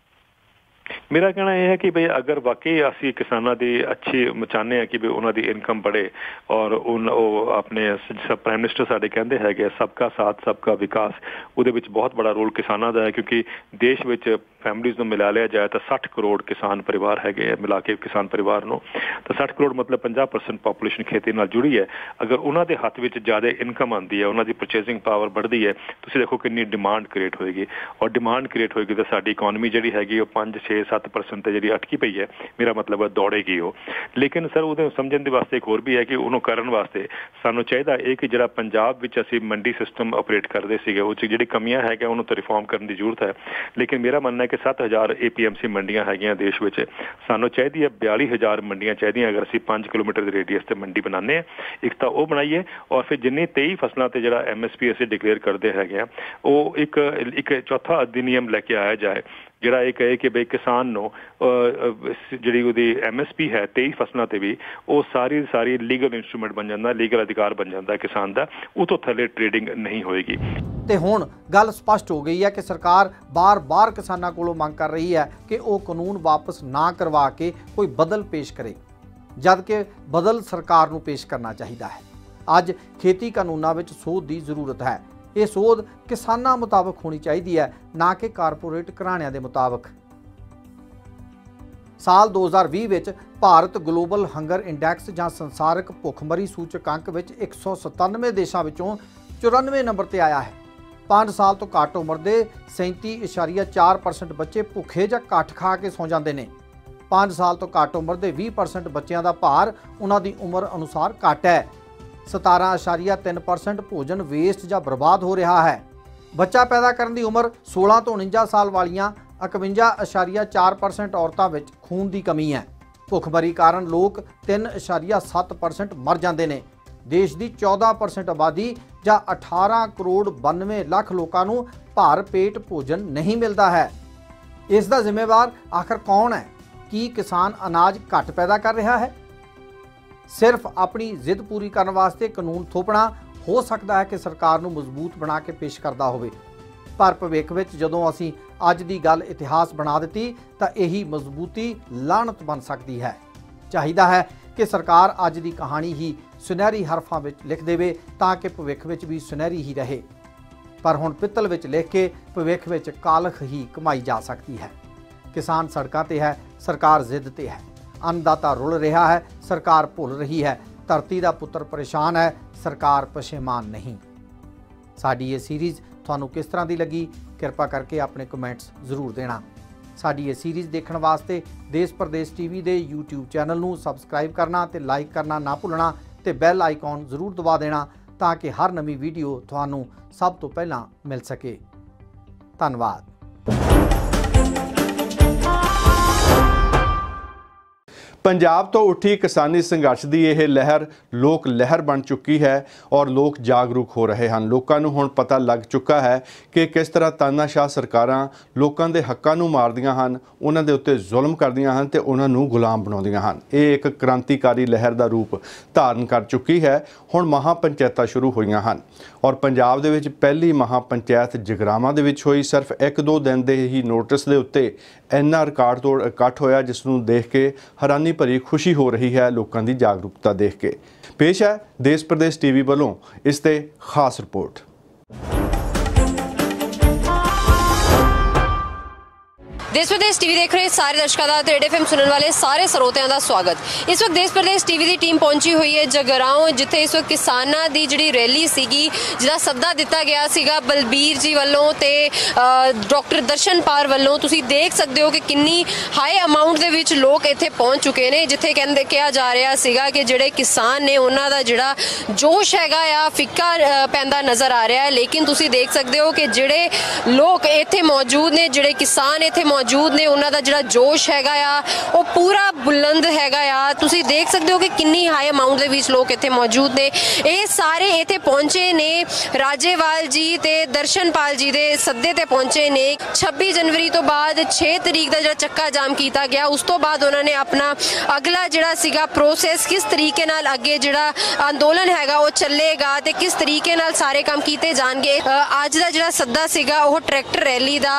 ਮੇਰਾ ਕਹਿਣਾ ਇਹ ਹੈ ਕਿ ਬਈ ਅਗਰ ਵਾਕਈ ਅਸੀਂ ਕਿਸਾਨਾਂ ਦੀ ਅੱਛੀ ਚਾਹੁੰਦੇ ਹਾਂ ਕਿ ਵੀ ਉਹਨਾਂ ਦੀ ਇਨਕਮ बढ़े ਔਰ ਉਹ ਆਪਣੇ ਪ੍ਰਾਈਮ ਮਿਨਿਸਟਰ ਸਾਡੇ ਕਹਿੰਦੇ ਹੈਗੇ ਸਬਕਾ ਸਾਥ ਸਬਕਾ ਵਿਕਾਸ, ਉਹਦੇ ਵਿੱਚ ਬਹੁਤ ਬੜਾ ਰੋਲ ਕਿਸਾਨਾਂ ਦਾ ਹੈ ਕਿਉਂਕਿ ਦੇਸ਼ ਵਿੱਚ ਫੈਮਲੀਜ਼ ਨੂੰ ਮਿਲਾ ਲਿਆ ਜਾਏ ਤਾਂ 60 ਕਰੋੜ ਕਿਸਾਨ ਪਰਿਵਾਰ ਹੈਗੇ ਮਿਲਾ ਕੇ ਕਿਸਾਨ ਪਰਿਵਾਰ ਨੂੰ, ਤਾਂ 60 ਕਰੋੜ ਮਤਲਬ 50% ਪਾਪੂਲੇਸ਼ਨ ਖੇਤੀ ਨਾਲ ਜੁੜੀ ਹੈ। ਅਗਰ ਉਹਨਾਂ ਦੇ ਹੱਥ ਵਿੱਚ ਜ਼ਿਆਦਾ ਇਨਕਮ ਆਉਂਦੀ ਹੈ, ਉਹਨਾਂ ਦੀ ਪਰਚੇਸਿੰਗ ਪਾਵਰ बढ़ਦੀ ਹੈ, ਤੁਸੀਂ ਦੇਖੋ ਕਿੰਨੀ ਡਿਮਾਂਡ ਕ੍ਰੀਏਟ ਹੋਏਗੀ ਔਰ ਡਿਮਾਂਡ ਕ੍ਰੀਏਟ ਹੋਏਗੀ ਤਾਂ ਸਾਡੀ ਇਕਨੋਮੀ ਜਿਹੜੀ ਹੈਗੀ ਉਹ 5, 6, 7% ਤੇ ਜਿਹੜੀ ਅਟਕੀ ਪਈ ਹੈ, ਮੇਰਾ ਮਤਲਬ ਦੌੜੇਗੀ ਉਹ। ਲੇਕਿਨ ਸਰ ਉਹਦੇ ਸਮਝਣ ਦੇ ਵਾਸਤੇ ਇੱਕ ਹੋਰ ਵੀ ਹੈ ਕਿ ਉਹਨੂੰ ਕਰਨ ਵਾਸਤੇ ਸਾਨੂੰ ਚਾਹੀਦਾ ਇਹ ਕਿ ਜਿਹੜਾ ਪੰਜਾਬ ਵਿੱਚ ਅਸੀਂ ਮੰਡੀ ਸਿਸਟਮ ਆਪਰੇਟ ਕਰਦੇ ਸੀਗੇ ਉਹ 'ਚ ਜਿਹੜੀ ਕਮੀਆਂ ਹੈਗੀਆਂ ਉਹਨੂੰ ਤਾਂ ਰਿਫਾਰਮ ਕਰਨ ਦੀ ਜ਼ਰੂਰਤ ਹੈ। ਲੇਕਿਨ ਮੇਰਾ ਮੰਨਣਾ ਹੈ ਕਿ 7,000 APMC ਮੰਡੀਆਂ ਹੈਗੀਆਂ ਦੇਸ਼ ਵਿੱਚ, ਸਾਨੂੰ ਚਾਹੀਦੀ ਹੈ 42,000 ਮੰਡੀਆਂ ਚਾਹੀਦੀਆਂ ਅਗਰ ਅਸੀਂ 5 ਕਿਲੋਮੀਟਰ ਦੇ ਰੇਡੀਅਸ ਤੇ ਮੰਡੀ ਬਣਾਉਂਦੇ ਹਾਂ। ਇੱਕ ਤਾਂ ਉਹ ਬਣਾਈਏ ਔਰ ਫਿਰ ਜਿੰਨੀ 23 ਫਸਲਾਂ ਤੇ ਜਿਹੜਾ MSP ਅਸੀਂ ਡਿਕਲੇਅਰ ਕਰਦੇ ਹੈਗੇ ਆ ਉਹ ਇੱਕ ਚੌਥਾ ਅਧਿਨਿਯਮ ਲੈ ਕੇ ਆਇਆ ਜਾਏ ਜਿਹੜਾ ਇਹ ਕਹੇ ਕਿ ਬਈ ਕਿਸਾਨ ਨੂੰ ਜਿਹੜੀ ਉਹਦੀ MSP ਹੈ 23 ਫਸਲਾਂ ਤੇ ਵੀ ਉਹ ਸਾਰੀ ਲੀਗਲ ਇੰਸਟਰੂਮੈਂਟ ਬਣ ਜਾਂਦਾ, ਲੀਗਲ ਅਧਿਕਾਰ ਬਣ ਜਾਂਦਾ ਕਿਸਾਨ ਦਾ, ਉਹ ਤੋਂ ਥੱਲੇ ਟ੍ਰੇਡਿੰਗ ਨਹੀਂ ਹੋਏਗੀ।
ਤੇ ਹੁਣ ਗੱਲ ਸਪਸ਼ਟ ਹੋ ਗਈ ਹੈ ਕਿ ਸਰਕਾਰ ਬਾਰ-ਬਾਰ ਕਿਸਾਨਾਂ ਕੋਲੋਂ ਮੰਗ ਕਰ ਰਹੀ ਹੈ ਕਿ ਉਹ ਕਾਨੂੰਨ ਵਾਪਸ ਨਾ ਕਰਵਾ ਕੇ ਕੋਈ ਬਦਲ ਪੇਸ਼ ਕਰੇ, ਜਦ ਕਿ ਬਦਲ ਸਰਕਾਰ ਨੂੰ ਪੇਸ਼ ਕਰਨਾ ਚਾਹੀਦਾ ਹੈ। ਅੱਜ ਖੇਤੀ ਕਾਨੂੰਨਾਂ ਵਿੱਚ ਸੋਧ ਦੀ ਜ਼ਰੂਰਤ ਹੈ। ਇਹ ਸੋਧ ਕਿਸਾਨਾਂ ਮੁਤਾਬਕ ਹੋਣੀ ਚਾਹੀਦੀ ਹੈ, ਨਾ ਕਿ ਕਾਰਪੋਰੇਟ ਘਰਾਣਿਆਂ ਦੇ ਮੁਤਾਬਕ। ਸਾਲ 2020 ਵਿੱਚ ਭਾਰਤ ਗਲੋਬਲ ਹੰਗਰ ਇੰਡੈਕਸ ਜਾਂ ਸੰਸਾਰਕ ਭੁੱਖਮਰੀ ਸੂਚਕਾਂਕ ਵਿੱਚ 197 ਦੇਸ਼ਾਂ ਵਿੱਚੋਂ 94 ਨੰਬਰ ਤੇ ਆਇਆ ਹੈ। 5 ਸਾਲ ਤੋਂ ਘੱਟ ਉਮਰ ਦੇ 37.4% ਬੱਚੇ ਭੁੱਖੇ ਜਾਂ ਘੱਟ ਖਾ ਕੇ ਸੌਂ ਜਾਂਦੇ ਨੇ। 5 ਸਾਲ ਤੋਂ ਘੱਟ ਉਮਰ ਦੇ 20% ਬੱਚਿਆਂ ਦਾ ਭਾਰ ਉਹਨਾਂ ਦੀ ਉਮਰ ਅਨੁਸਾਰ ਘੱਟ ਹੈ। 17.3% ਭੋਜਨ ਵੇਸਟ ਜਾਂ ਬਰਬਾਦ ਹੋ ਰਿਹਾ ਹੈ। ਬੱਚਾ ਪੈਦਾ ਕਰਨ ਦੀ ਉਮਰ 16 ਤੋਂ 49 ਸਾਲ ਵਾਲੀਆਂ 51.4% ਔਰਤਾਂ ਵਿੱਚ ਖੂਨ ਦੀ ਕਮੀ ਹੈ। ਭੁੱਖਮਰੀ ਕਾਰਨ ਲੋਕ 3.7% ਮਰ ਜਾਂਦੇ ਨੇ। ਦੇਸ਼ ਦੀ 14% ਆਬਾਦੀ ਜਾਂ 18 ਕਰੋੜ 92 ਲੱਖ ਲੋਕਾਂ ਨੂੰ ਭਰ ਪੇਟ ਭੋਜਨ ਨਹੀਂ ਮਿਲਦਾ ਹੈ। ਇਸ ਦਾ ਜ਼ਿੰਮੇਵਾਰ ਆਖਰ ਕੌਣ ਹੈ? ਕੀ ਕਿਸਾਨ ਅਨਾਜ ਘੱਟ ਪੈਦਾ ਕਰ ਰਿਹਾ ਹੈ? ਸਿਰਫ ਆਪਣੀ ਜ਼ਿੱਦ ਪੂਰੀ ਕਰਨ ਵਾਸਤੇ ਕਾਨੂੰਨ ਥੋਪਣਾ ਹੋ ਸਕਦਾ ਹੈ ਕਿ ਸਰਕਾਰ ਨੂੰ ਮਜ਼ਬੂਤ ਬਣਾ ਕੇ ਪੇਸ਼ ਕਰਦਾ ਹੋਵੇ, ਪਰ ਭਵਿੱਖ ਵਿੱਚ ਜਦੋਂ ਅਸੀਂ ਅੱਜ ਦੀ ਗੱਲ ਇਤਿਹਾਸ ਬਣਾ ਦਿੱਤੀ ਤਾਂ ਇਹੀ ਮਜ਼ਬੂਤੀ ਲਾਹਨਤ ਬਣ ਸਕਦੀ ਹੈ। ਚਾਹੀਦਾ ਹੈ ਕਿ ਸਰਕਾਰ ਅੱਜ ਦੀ ਕਹਾਣੀ ਹੀ ਸੁਨਹਿਰੀ ਹਰਫਾਂ ਵਿੱਚ ਲਿਖ ਦੇਵੇ ਤਾਂ ਕਿ ਭਵਿੱਖ ਵਿੱਚ ਵੀ ਸੁਨਹਿਰੀ ਹੀ ਰਹੇ, ਪਰ ਹੁਣ ਪਿੱਤਲ ਵਿੱਚ ਲਿਖ ਕੇ ਭਵਿੱਖ ਵਿੱਚ ਕਾਲਖ ਹੀ ਕਮਾਈ ਜਾ ਸਕਦੀ ਹੈ। ਕਿਸਾਨ ਸੜਕਾਂ ਤੇ ਹੈ, ਸਰਕਾਰ ਜ਼ਿੱਦ ਤੇ ਹੈ। ਅੰਨਦਾਤਾ ਰੁਲ ਰਿਹਾ ਹੈ, ਸਰਕਾਰ ਭੁੱਲ ਰਹੀ ਹੈ। ਧਰਤੀ ਦਾ ਪੁੱਤਰ ਪਰੇਸ਼ਾਨ ਹੈ, ਸਰਕਾਰ ਪਸ਼ੇਮਾਨ ਨਹੀਂ। ਸਾਡੀ ਇਹ ਸੀਰੀਜ਼ ਤੁਹਾਨੂੰ ਕਿਸ ਤਰ੍ਹਾਂ ਦੀ ਲੱਗੀ? ਕਿਰਪਾ ਕਰਕੇ ਆਪਣੇ ਕਮੈਂਟਸ ਜ਼ਰੂਰ ਦੇਣਾ। ਸਾਡੀ ਇਹ ਸੀਰੀਜ਼ ਦੇਖਣ ਵਾਸਤੇ ਦੇਸ਼ ਪ੍ਰਦੇਸ਼ TV ਦੇ YouTube ਚੈਨਲ ਨੂੰ ਸਬਸਕ੍ਰਾਈਬ ਕਰਨਾ ਤੇ ਲਾਈਕ ਕਰਨਾ ਨਾ ਭੁੱਲਣਾ ਤੇ ਬੈਲ ਆਈਕਨ ਜ਼ਰੂਰ ਦਬਾ ਦੇਣਾ ਤਾਂ ਕਿ ਹਰ ਨਵੀਂ ਵੀਡੀਓ ਤੁਹਾਨੂੰ ਸਭ ਤੋਂ ਪਹਿਲਾਂ ਮਿਲ ਸਕੇ। ਧੰਨਵਾਦ।
ਪੰਜਾਬ ਤੋਂ ਉੱਠੀ ਕਿਸਾਨੀ ਸੰਘਰਸ਼ ਦੀ ਇਹ ਲਹਿਰ ਲੋਕ ਲਹਿਰ ਬਣ ਚੁੱਕੀ ਹੈ ਔਰ ਲੋਕ ਜਾਗਰੂਕ ਹੋ ਰਹੇ ਹਨ। ਲੋਕਾਂ ਨੂੰ ਹੁਣ ਪਤਾ ਲੱਗ ਚੁੱਕਾ ਹੈ ਕਿ ਕਿਸ ਤਰ੍ਹਾਂ ਤਾਨਾਸ਼ਾਹ ਸਰਕਾਰਾਂ ਲੋਕਾਂ ਦੇ ਹੱਕਾਂ ਨੂੰ ਮਾਰਦੀਆਂ ਹਨ, ਉਹਨਾਂ ਦੇ ਉੱਤੇ ਜ਼ੁਲਮ ਕਰਦੀਆਂ ਹਨ ਤੇ ਉਹਨਾਂ ਨੂੰ ਗੁਲਾਮ ਬਣਾਉਂਦੀਆਂ ਹਨ। ਇਹ ਇੱਕ ਕ੍ਰਾਂਤੀਕਾਰੀ ਲਹਿਰ ਦਾ ਰੂਪ ਧਾਰਨ ਕਰ ਚੁੱਕੀ ਹੈ। ਹੁਣ ਮਹਾਂ ਪੰਚਾਇਤਾਂ ਸ਼ੁਰੂ ਹੋਈਆਂ ਹਨ ਔਰ ਪੰਜਾਬ ਦੇ ਵਿੱਚ ਪਹਿਲੀ ਮਹਾਂ ਪੰਚਾਇਤ ਜਗਰਾਵਾਂ ਦੇ ਵਿੱਚ ਹੋਈ। ਸਿਰਫ 1-2 ਦਿਨ ਦੇ ਹੀ ਨੋਟਿਸ ਦੇ ਉੱਤੇ ਇੰਨਾ ਰਿਕਾਰਡ ਤੋੜ ਇਕੱਠ ਹੋਇਆ ਜਿਸ ਨੂੰ ਦੇਖ ਕੇ ਹੈਰਾਨੀ ਭਰੀ ਖੁਸ਼ੀ ਹੋ ਰਹੀ ਹੈ ਲੋਕਾਂ ਦੀ ਜਾਗਰੂਕਤਾ ਦੇਖ ਕੇ। ਪੇਸ਼ ਹੈ ਦੇਸ਼ ਪ੍ਰਦੇਸ਼ TV ਵੱਲੋਂ ਇਸ ਤੇ ਖਾਸ ਰਿਪੋਰਟ।
देश प्रदेश टीवी देख रहे सारे दर्शकों का रेड FM सुनने वाले सारे ਸਰੋਤਿਆਂ ਦਾ ਸਵਾਗਤ। इस वक्त देश प्रदेश टीवी की टीम पहुंची हुई है जगराओं, जिथे इस वक्त किसानां दी जिहड़ी रैली सीगी जिहदा सद्दा दिता गया सीगा बलबीर जी वालों ते डॉक्टर दर्शनपाल वालों। तुसीं देख सकते हो कि किन्नी हाई अमाउंट दे विच लोग इत्थे पहुंच चुके ने, जिथे कहंदे कहा जा रहा सीगा कि जिहड़े किसान ने उन्हां दा जिहड़ा जोश हैगा आ फिक्का पैंदा नज़र आ रहा है। लेकिन तुसीं देख सकते हो कि जिहड़े लोग इत्थे मौजूद ने, जिहड़े किसान इत्थे मौजूद ने, उन्हां दा जिहड़ा जोश हैगा आ वो पूरा बुलंद हैगा आ। तुसीं देख सकते हो कि किन्नी हाई अमाउंट दे विच लोग इत्थे मौजूद ने। ये सारे इत्थे पहुंचे ने राजेवाल जी ते दर्शनपाल जी दे सद्दे ते पहुंचे ने। 26 जनवरी तो बाद 6 तरीक दा जिहड़ा चक्का जाम कीता गया, उस तो बाद उन्होंने अपना अगला जिहड़ा सीगा प्रोसैस किस तरीके नाल अगे जिहड़ा अंदोलन हैगा वो चलेगा ते किस तरीके नाल सारे काम कीते जाणगे। अज दा जिहड़ा सद्दा सीगा वो ट्रैक्टर रैली दा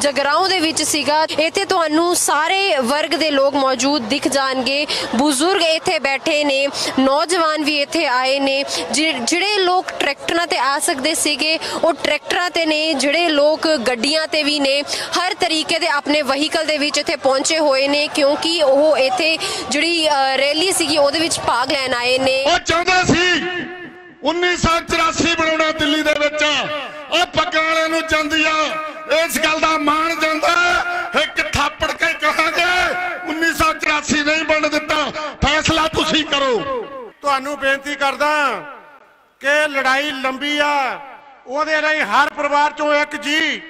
जगराओं दे विच सीगा। इत्थे तुहानू सारे वर्ग दे लोग मौजूद दिख जाणगे। बुजुर्ग इत्थे बैठे ने, नौजवान भी इत्थे आए ने। जिहड़े लोग ट्रैक्टरां ते आ सकदे सीगे वो ट्रैक्टरां ते ने, जिहड़े लोग गड्डियां ते भी ने, हर तरीके दे अपने वहीकल दे विच इत्थे पहुंचे होए ने, क्योंकि ओह इत्थे जिहड़ी रैली सीगी ओहदे विच भाग लैण आए ने।
ਉਹ ਚਾਹੁੰਦੇ ਸੀ 1984 ਬਣਾਉਣਾ ਦਿੱਲੀ ਦੇ ਵਿੱਚ, ਉਹ ਪੱਗਾਂ ਵਾਲਿਆਂ ਨੂੰ ਜਾਂਦੀ ਆ, ਇਸ ਗੱਲ ਦਾ ਮਾਣ ਜਾਂਦਾ। ਇੱਕ ਥਾਪੜ ਕੇ ਤੁਹਾਨੂੰ ਬੇਨਤੀ ਕਰਦਾ ਕਿ ਲੜਾਈ ਲੰਬੀ ਆ, ਉਹਦੇ ਲਈ ਹਰ ਪਰਿਵਾਰ ਚੋਂ ਇੱਕ ਜੀ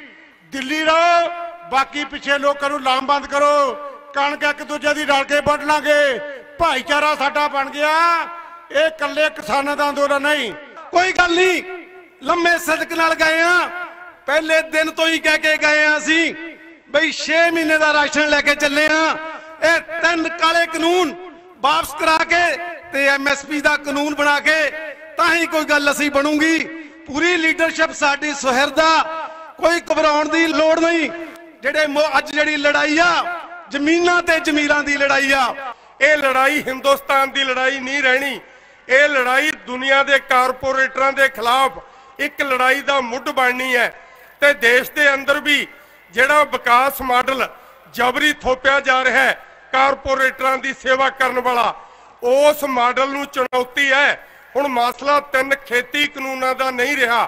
ਦਿੱਲੀ ਰਹੋ, ਬਾਕੀ ਪਿੱਛੇ ਲੋਕਾਂ ਨੂੰ ਲਾਮਬੰਦ ਕਰੋ। ਕਣਕ ਇੱਕ ਦੂਜੇ ਦੀ ਰਲ ਕੇ ਵੱਢ ਲਾਂਗੇ, ਭਾਈਚਾਰਾ ਸਾਡਾ ਬਣ ਗਿਆ। ਇਹ ਇਕੱਲੇ ਕਿਸਾਨਾਂ ਦਾ ਅੰਦੋਲਨ ਨਹੀਂ।
ਕੋਈ ਗੱਲ ਨਹੀਂ, ਲੰਮੇ ਸਦਕ ਨਾਲ ਗਏ ਆ, ਪਹਿਲੇ ਦਿਨ ਤੋਂ ਹੀ ਕਹਿ ਕੇ ਗਏ ਆ ਅਸੀਂ ਬਈ 6 ਮਹੀਨੇ ਦਾ ਰਾਸ਼ਨ ਲੈ ਕੇ ਚੱਲੇ ਆ। ਇਹ 3 ਕਾਲੇ ਕਾਨੂੰਨ ਵਾਪਸ ਕਰਾ ਕੇ ਤੇ MSP ਦਾ ਕਾਨੂੰਨ ਬਣਾ ਕੇ ਤਾਂ ਹੀ ਕੋਈ ਗੱਲ ਅਸੀਂ ਬਣੂਗੀ। ਪੂਰੀ ਲੀਡਰਸ਼ਿਪ ਸਾਡੀ ਸੁਹਿਰਦ ਆ, ਕੋਈ ਘਬਰਾਉਣ ਦੀ ਲੋੜ ਨਹੀਂ। ਜਿਹੜੇ ਅੱਜ ਜਿਹੜੀ ਲੜਾਈ ਆ ਜ਼ਮੀਨਾਂ ਤੇ ਜ਼ਮੀਰਾਂ ਦੀ ਲੜਾਈ ਆ,
ਇਹ ਲੜਾਈ ਹਿੰਦੁਸਤਾਨ ਦੀ ਲੜਾਈ ਨਹੀਂ ਰਹਿਣੀ। ਇਹ ਲੜਾਈ ਦੁਨੀਆ ਦੇ ਕਾਰਪੋਰੇਟਰਾਂ ਦੇ ਖਿਲਾਫ ਇੱਕ ਲੜਾਈ ਦਾ ਮੁੱਢ ਬਣਨੀ ਹੈ। ਤੇ ਦੇਸ਼ ਦੇ ਅੰਦਰ ਵੀ ਜਿਹੜਾ ਵਿਕਾਸ ਮਾਡਲ ਜਬਰੀ ਥੋਪਿਆ ਜਾ ਰਿਹਾ ਹੈ ਕਾਰਪੋਰੇਟਰਾਂ ਦੀ ਸੇਵਾ ਕਰਨ ਵਾਲਾ, ਉਸ ਮਾਡਲ ਨੂੰ ਚੁਣੌਤੀ ਹੈ। ਹੁਣ ਮਸਲਾ 3 ਖੇਤੀ ਕਾਨੂੰਨਾਂ ਦਾ ਨਹੀਂ ਰਿਹਾ,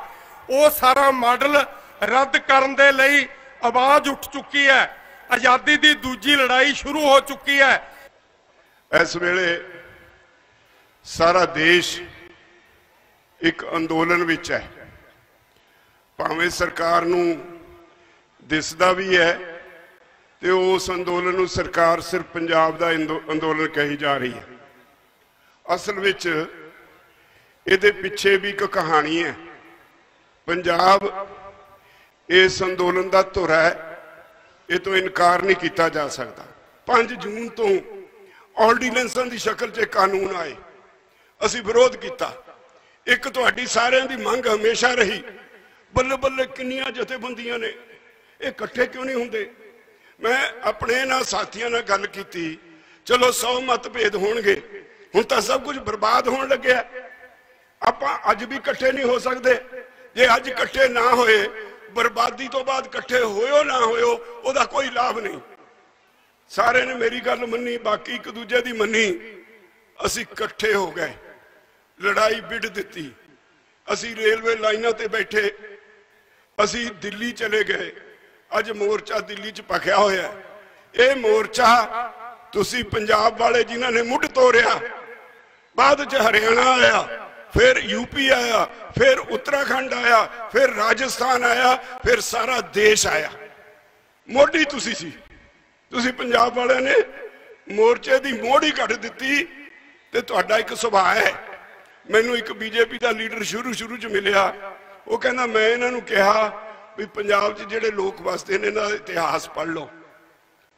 ਉਹ ਸਾਰਾ ਮਾਡਲ ਰੱਦ ਕਰਨ ਦੇ ਲਈ ਆਵਾਜ਼ ਉੱਠ ਚੁੱਕੀ ਹੈ। ਆਜ਼ਾਦੀ ਦੀ ਦੂਜੀ ਲੜਾਈ ਸ਼ੁਰੂ ਹੋ ਚੁੱਕੀ ਹੈ।
ਇਸ ਵੇਲੇ ਸਾਰਾ ਦੇਸ਼ ਇੱਕ ਅੰਦੋਲਨ ਵਿੱਚ ਹੈ। ਭਾਵੇਂ ਸਰਕਾਰ ਨੂੰ ਦਿਸਦਾ ਵੀ ਹੈ ਤੇ ਉਸ ਅੰਦੋਲਨ ਨੂੰ ਸਰਕਾਰ ਸਿਰਫ ਪੰਜਾਬ ਦਾ ਅੰਦੋਲਨ ਕਹੀ ਜਾ ਰਹੀ ਹੈ। ਅਸਲ ਵਿੱਚ ਇਹਦੇ ਪਿੱਛੇ ਵੀ ਇੱਕ ਕਹਾਣੀ ਹੈ। ਪੰਜਾਬ ਇਸ ਅੰਦੋਲਨ ਦਾ ਧੁਰਾ ਹੈ, ਇਹ ਤੋਂ ਇਨਕਾਰ ਨਹੀਂ ਕੀਤਾ ਜਾ ਸਕਦਾ। 5 ਜੂਨ ਤੋਂ ਆਰਡੀਨੈਂਸਾਂ ਦੀ ਸ਼ਕਲ 'ਚ ਕਾਨੂੰਨ ਆਏ, ਅਸੀਂ ਵਿਰੋਧ ਕੀਤਾ। ਇੱਕ ਤੁਹਾਡੀ ਸਾਰਿਆਂ ਦੀ ਮੰਗ ਹਮੇਸ਼ਾ ਰਹੀ, ਬੱਲੇ ਬੱਲੇ ਕਿੰਨੀਆਂ ਜਥੇਬੰਦੀਆਂ ਨੇ, ਇਹ ਇਕੱਠੇ ਕਿਉਂ ਨਹੀਂ ਹੁੰਦੇ। ਮੈਂ ਆਪਣੇ ਨਾਲ ਸਾਥੀਆਂ ਨਾਲ ਗੱਲ ਕੀਤੀ, ਚਲੋ 100 ਮਤਭੇਦ ਹੋਣਗੇ, ਹੁਣ ਤਾਂ ਸਭ ਕੁਝ ਬਰਬਾਦ ਹੋਣ ਲੱਗਿਆ। ਆਪਾਂ ਅੱਜ ਵੀ ਇਕੱਠੇ ਨਹੀਂ ਹੋ ਸਕਦੇ। ਜੇ ਅੱਜ ਇਕੱਠੇ ਨਾ ਹੋਏ, ਬਰਬਾਦੀ ਤੋਂ ਬਾਅਦ ਇਕੱਠੇ ਹੋਇਓ ਨਾ ਹੋਇਓ, ਉਹਦਾ ਕੋਈ ਲਾਭ ਨਹੀਂ। ਸਾਰੇ ਨੇ ਮੇਰੀ ਗੱਲ ਮੰਨੀ, ਬਾਕੀ ਇੱਕ ਦੂਜੇ ਦੀ ਮੰਨੀ। ਅਸੀਂ ਇਕੱਠੇ ਹੋ ਗਏ, ਲੜਾਈ ਵਿੱਢ ਦਿੱਤੀ। ਅਸੀਂ ਰੇਲਵੇ ਲਾਈਨਾਂ ਤੇ ਬੈਠੇ, ਅਸੀਂ ਦਿੱਲੀ ਚਲੇ ਗਏ। ਅੱਜ ਮੋਰਚਾ ਦਿੱਲੀ 'ਚ ਭਖਿਆ ਹੋਇਆ। ਇਹ ਮੋਰਚਾ ਤੁਸੀਂ ਪੰਜਾਬ ਵਾਲੇ ਜਿਨ੍ਹਾਂ ਨੇ ਮੁੱਢ ਤੋੜਿਆ, ਬਾਅਦ 'ਚ ਹਰਿਆਣਾ ਆਇਆ, फिर यूपी आया, फिर उत्तराखंड आया, फिर राजस्थान आया, फिर सारा देश आया। मोदी तुसी सी, तुसी पंजाब वाले ने मोर्चे दी मोड़ी कट दी। ते तुहाडा एक सुभाव है। मैनू एक बीजेपी का लीडर शुरू च मिलिया, वो कहना मैं इन्हां नूं कहा भी पंजाब च जिहड़े लोग वसदे ने इन्हां दा इतिहास पढ़ लो,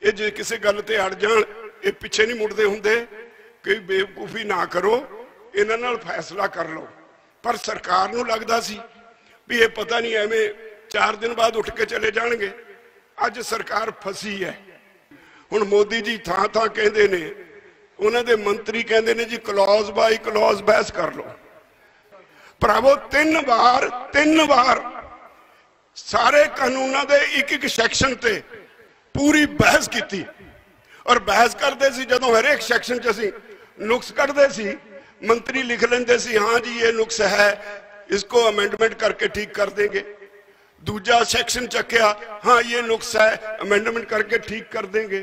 ये जे किसी गल ते अड़ जाण ये पिछे नहीं मुड़दे हुंदे, कोई बेवकूफी ना करो, इन्हां नाल फैसला कर लो। पर सरकार नूं लगदा सी भी ये पता नहीं एवें 4 दिन बाद उठ के चले जाणगे। अज सरकार फसी है। हुण मोदी जी थां थां कहंदे ने, उन्हां दे मंत्री कहंदे ने जी क्लॉज बाय क्लॉज बहस कर लो। भरावो 3 बार सारे कानूनां दे एक सैक्शन ते पूरी बहस की, और बहस करते सी जदों हर एक सैक्शन च असीं नुक्स कढदे सी, मंत्री लिख लेंदे सी हाँ जी ये नुक्स है, इसको अमेंडमेंट करके ठीक कर देंगे। दूजा सैक्शन चक्या, हाँ ये नुक्स है, अमेंडमेंट करके ठीक कर देंगे।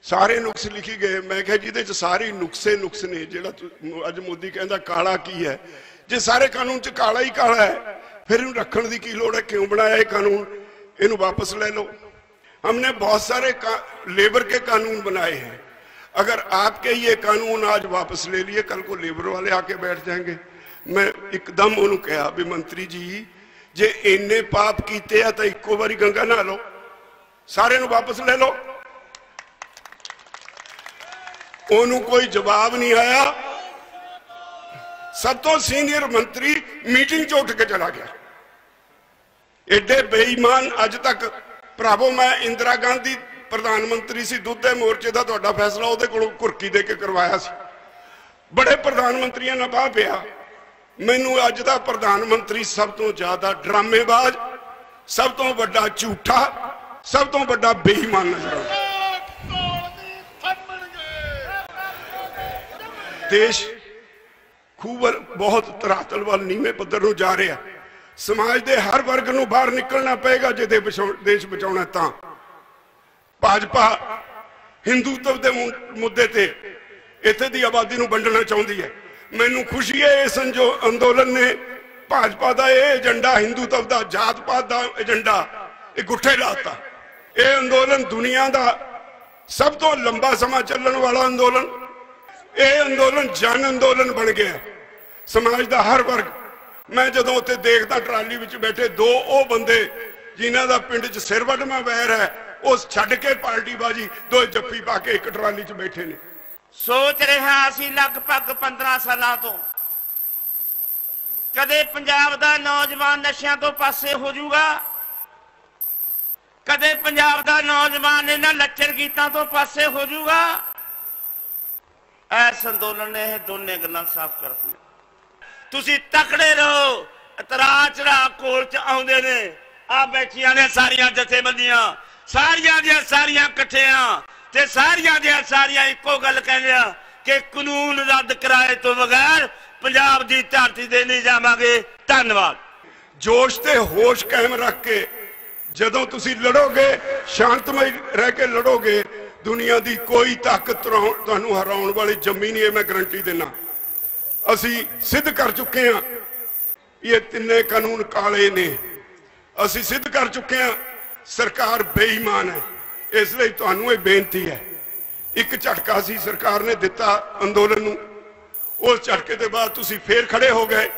सारे नुक्स लिखी गए। मैं कहा जिहदे च सारे नुक्से नुक्स ने, जिहड़ा अज मोदी कहंदा काला की है, जे सारे कानून च काला ही काला है, फिर इहनूं रखण दी की लोड़ है? क्यों बनाया ये कानून? इहनूं वापस ले लो। हमने बहुत सारे लेबर के कानून बनाए हैं। अगर आपके ये कानून आज वापस ले लिए, कल को लेबर वाले आके बैठ जाएंगे। मैं एकदम उन्होंने कहा भी मंत्री जी जे इन्ने पाप कीते हैं तो इक्को बारी गंगा नहा लो, सारे नूं वापस ले लो। उन्होंने कोई जवाब नहीं आया। सब तो सीनियर मंत्री मीटिंग च उठ के चला गया। एडे बेईमान अज तक भरावो, मैं इंदिरा गांधी प्रधानमंत्री सी, दुद्धे मोर्चे का तुहाडा फैसला उहदे कोलों कुर्की दे के करवाया सी। बड़े प्रधानमंत्रियों ने बाह पिया। मैनू अज दा प्रधानमंत्री सब तो ज्यादा ड्रामेबाज, सब तो बड़ा झूठा, सब तो बड़ा बेईमान नजर आता। देश खूब बहुत धरातल वाल नीवें पद्धर नूं जा रहा। समाज के हर वर्ग नूं बाहर निकलना पेगा जे देश बचाउणा। तां भाजपा हिंदुत्व के मुद्दे ते इत्थे दी आबादी नूं वंडना चाहुंदी है। ਮੈਨੂੰ ਖੁਸ਼ੀ ਹੈ ਇਸ ਅੰਦੋਲਨ ਨੇ ਭਾਜਪਾ ਦਾ ਇਹ ਏਜੰਡਾ, ਹਿੰਦੂਤਵ ਦਾ, ਜਾਤ ਪਾਤ ਦਾ ਏਜੰਡਾ ਇਹ ਗੁੱਠੇ ਲਾਤਾ। ਇਹ ਅੰਦੋਲਨ ਦੁਨੀਆ ਦਾ ਸਭ ਤੋਂ ਲੰਬਾ ਸਮਾਂ ਚੱਲਣ ਵਾਲਾ ਅੰਦੋਲਨ, ਇਹ ਅੰਦੋਲਨ ਜਨ ਅੰਦੋਲਨ ਬਣ ਗਿਆ। ਸਮਾਜ ਦਾ ਹਰ ਵਰਗ, ਮੈਂ ਜਦੋਂ ਉੱਥੇ ਦੇਖਦਾ ਟਰਾਲੀ ਵਿੱਚ ਬੈਠੇ ਦੋ ਉਹ ਬੰਦੇ ਜਿਨ੍ਹਾਂ ਦਾ ਪਿੰਡ 'ਚ ਸਿਰ ਵੱਢਵਾਂ ਵੈਰ ਹੈ, ਉਹ ਛੱਡ ਕੇ ਪਾਰਟੀਬਾਜੀ ਦੋ ਜੱਫੀ ਪਾ ਕੇ ਇੱਕ ਟਰਾਲੀ 'ਚ ਬੈਠੇ ਨੇ।
ਸੋਚ ਰਿਹਾ ਅਸੀਂ ਲਗਭਗ 15 ਸਾਲਾਂ ਤੋਂ ਕਦੇ ਪੰਜਾਬ ਦਾ ਨੌਜਵਾਨ ਨਸ਼ਿਆਂ ਤੋਂ ਪਾਸੇ ਹੋ ਜਾਊਗਾ, ਕਦੇ ਪੰਜਾਬ ਦਾ ਨੌਜਵਾਨ ਇਹਨਾਂ ਲੱਚਰ ਗੀਤਾਂ ਤੋਂ ਪਾਸੇ ਹੋ ਜਾਊਗਾ। ਇਸ ਅੰਦੋਲਨ ਨੇ ਇਹ ਦੋਨੇ ਗੱਲਾਂ ਸਾਫ਼ ਕਰਤੀਆਂ। ਤੁਸੀਂ ਤਕੜੇ ਰਹੋ। ਇਤਰਾਜ਼ ਚੜਾ ਕੋਲ 'ਚ ਆਉਂਦੇ ਨੇ, ਆ ਬੈਠੀਆਂ ਨੇ ਸਾਰੀਆਂ ਜਥੇਬੰਦੀਆਂ, ਸਾਰੀਆਂ ਦੀਆਂ ਸਾਰੀਆਂ ਇਕੱਠੀਆਂ ਤੇ ਸਾਰੀਆਂ ਦੀਆਂ ਸਾਰੀਆਂ ਇੱਕੋ ਗੱਲ ਕਹਿੰਦੇ ਕਿ ਕਾਨੂੰਨ ਰੱਦ ਕਰਾਏ ਤੋਂ ਬਗੈਰ ਪੰਜਾਬ ਦੀ ਧਰਤੀ ਤੇ ਨਹੀਂ ਜਾਵਾਂਗੇ। ਧੰਨਵਾਦ।
ਜੋਸ਼ ਤੇ ਹੋਸ਼ ਕਾਇਮ ਰੱਖ ਕੇ ਜਦੋਂ ਤੁਸੀਂ ਲੜੋਗੇ, ਸ਼ਾਂਤਮਈ ਰਹਿ ਕੇ ਲੜੋਗੇ, ਦੁਨੀਆ ਦੀ ਕੋਈ ਤਾਕਤ ਤੁਹਾਨੂੰ ਹਰਾਉਣ ਵਾਲੀ ਜੰਮੀ ਨਹੀਂ ਹੈ, ਮੈਂ ਗਰੰਟੀ ਦਿੰਦਾ। ਅਸੀਂ ਸਿੱਧ ਕਰ ਚੁੱਕੇ ਹਾਂ ਇਹ ਤਿੰਨੇ ਕਾਨੂੰਨ ਕਾਲੇ ਨੇ। ਅਸੀਂ ਸਿੱਧ ਕਰ ਚੁੱਕੇ ਹਾਂ ਸਰਕਾਰ ਬੇਈਮਾਨ ਹੈ। ਇਸ ਲਈ ਤੁਹਾਨੂੰ ਇਹ ਬੇਨਤੀ ਹੈ, ਇੱਕ ਝਟਕਾ ਸੀ ਸਰਕਾਰ ਨੇ ਦਿੱਤਾ ਅੰਦੋਲਨ ਨੂੰ, ਉਸ ਝਟਕੇ ਦੇ ਬਾਅਦ ਤੁਸੀਂ ਫੇਰ ਖੜੇ ਹੋ ਗਏ।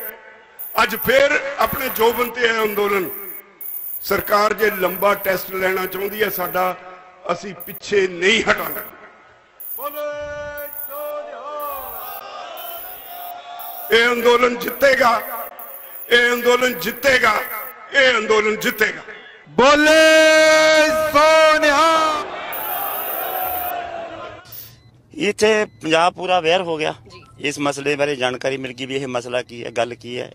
ਅੱਜ ਫੇਰ ਆਪਣੇ ਜੋਬਨ ਤੇ ਹੈ ਅੰਦੋਲਨ। ਸਰਕਾਰ ਜੇ ਲੰਬਾ ਟੈਸਟ ਲੈਣਾ ਚਾਹੁੰਦੀ ਹੈ ਸਾਡਾ, ਅਸੀਂ ਪਿੱਛੇ ਨਹੀਂ ਹਟਾਂਗੇ। ਇਹ ਅੰਦੋਲਨ ਜਿੱਤੇਗਾ, ਇਹ ਅੰਦੋਲਨ ਜਿੱਤੇਗਾ, ਇਹ ਅੰਦੋਲਨ ਜਿੱਤੇਗਾ।
ਬੋਲੇ ਸੋਨਿਹਾ।
ਇੱਥੇ ਪੰਜਾਬ ਪੂਰਾ ਅਵੇਅਰ ਹੋ ਗਿਆ, ਇਸ ਮਸਲੇ ਬਾਰੇ ਜਾਣਕਾਰੀ ਮਿਲ ਗਈ ਵੀ ਇਹ ਮਸਲਾ ਕੀ ਹੈ, ਗੱਲ ਕੀ ਹੈ,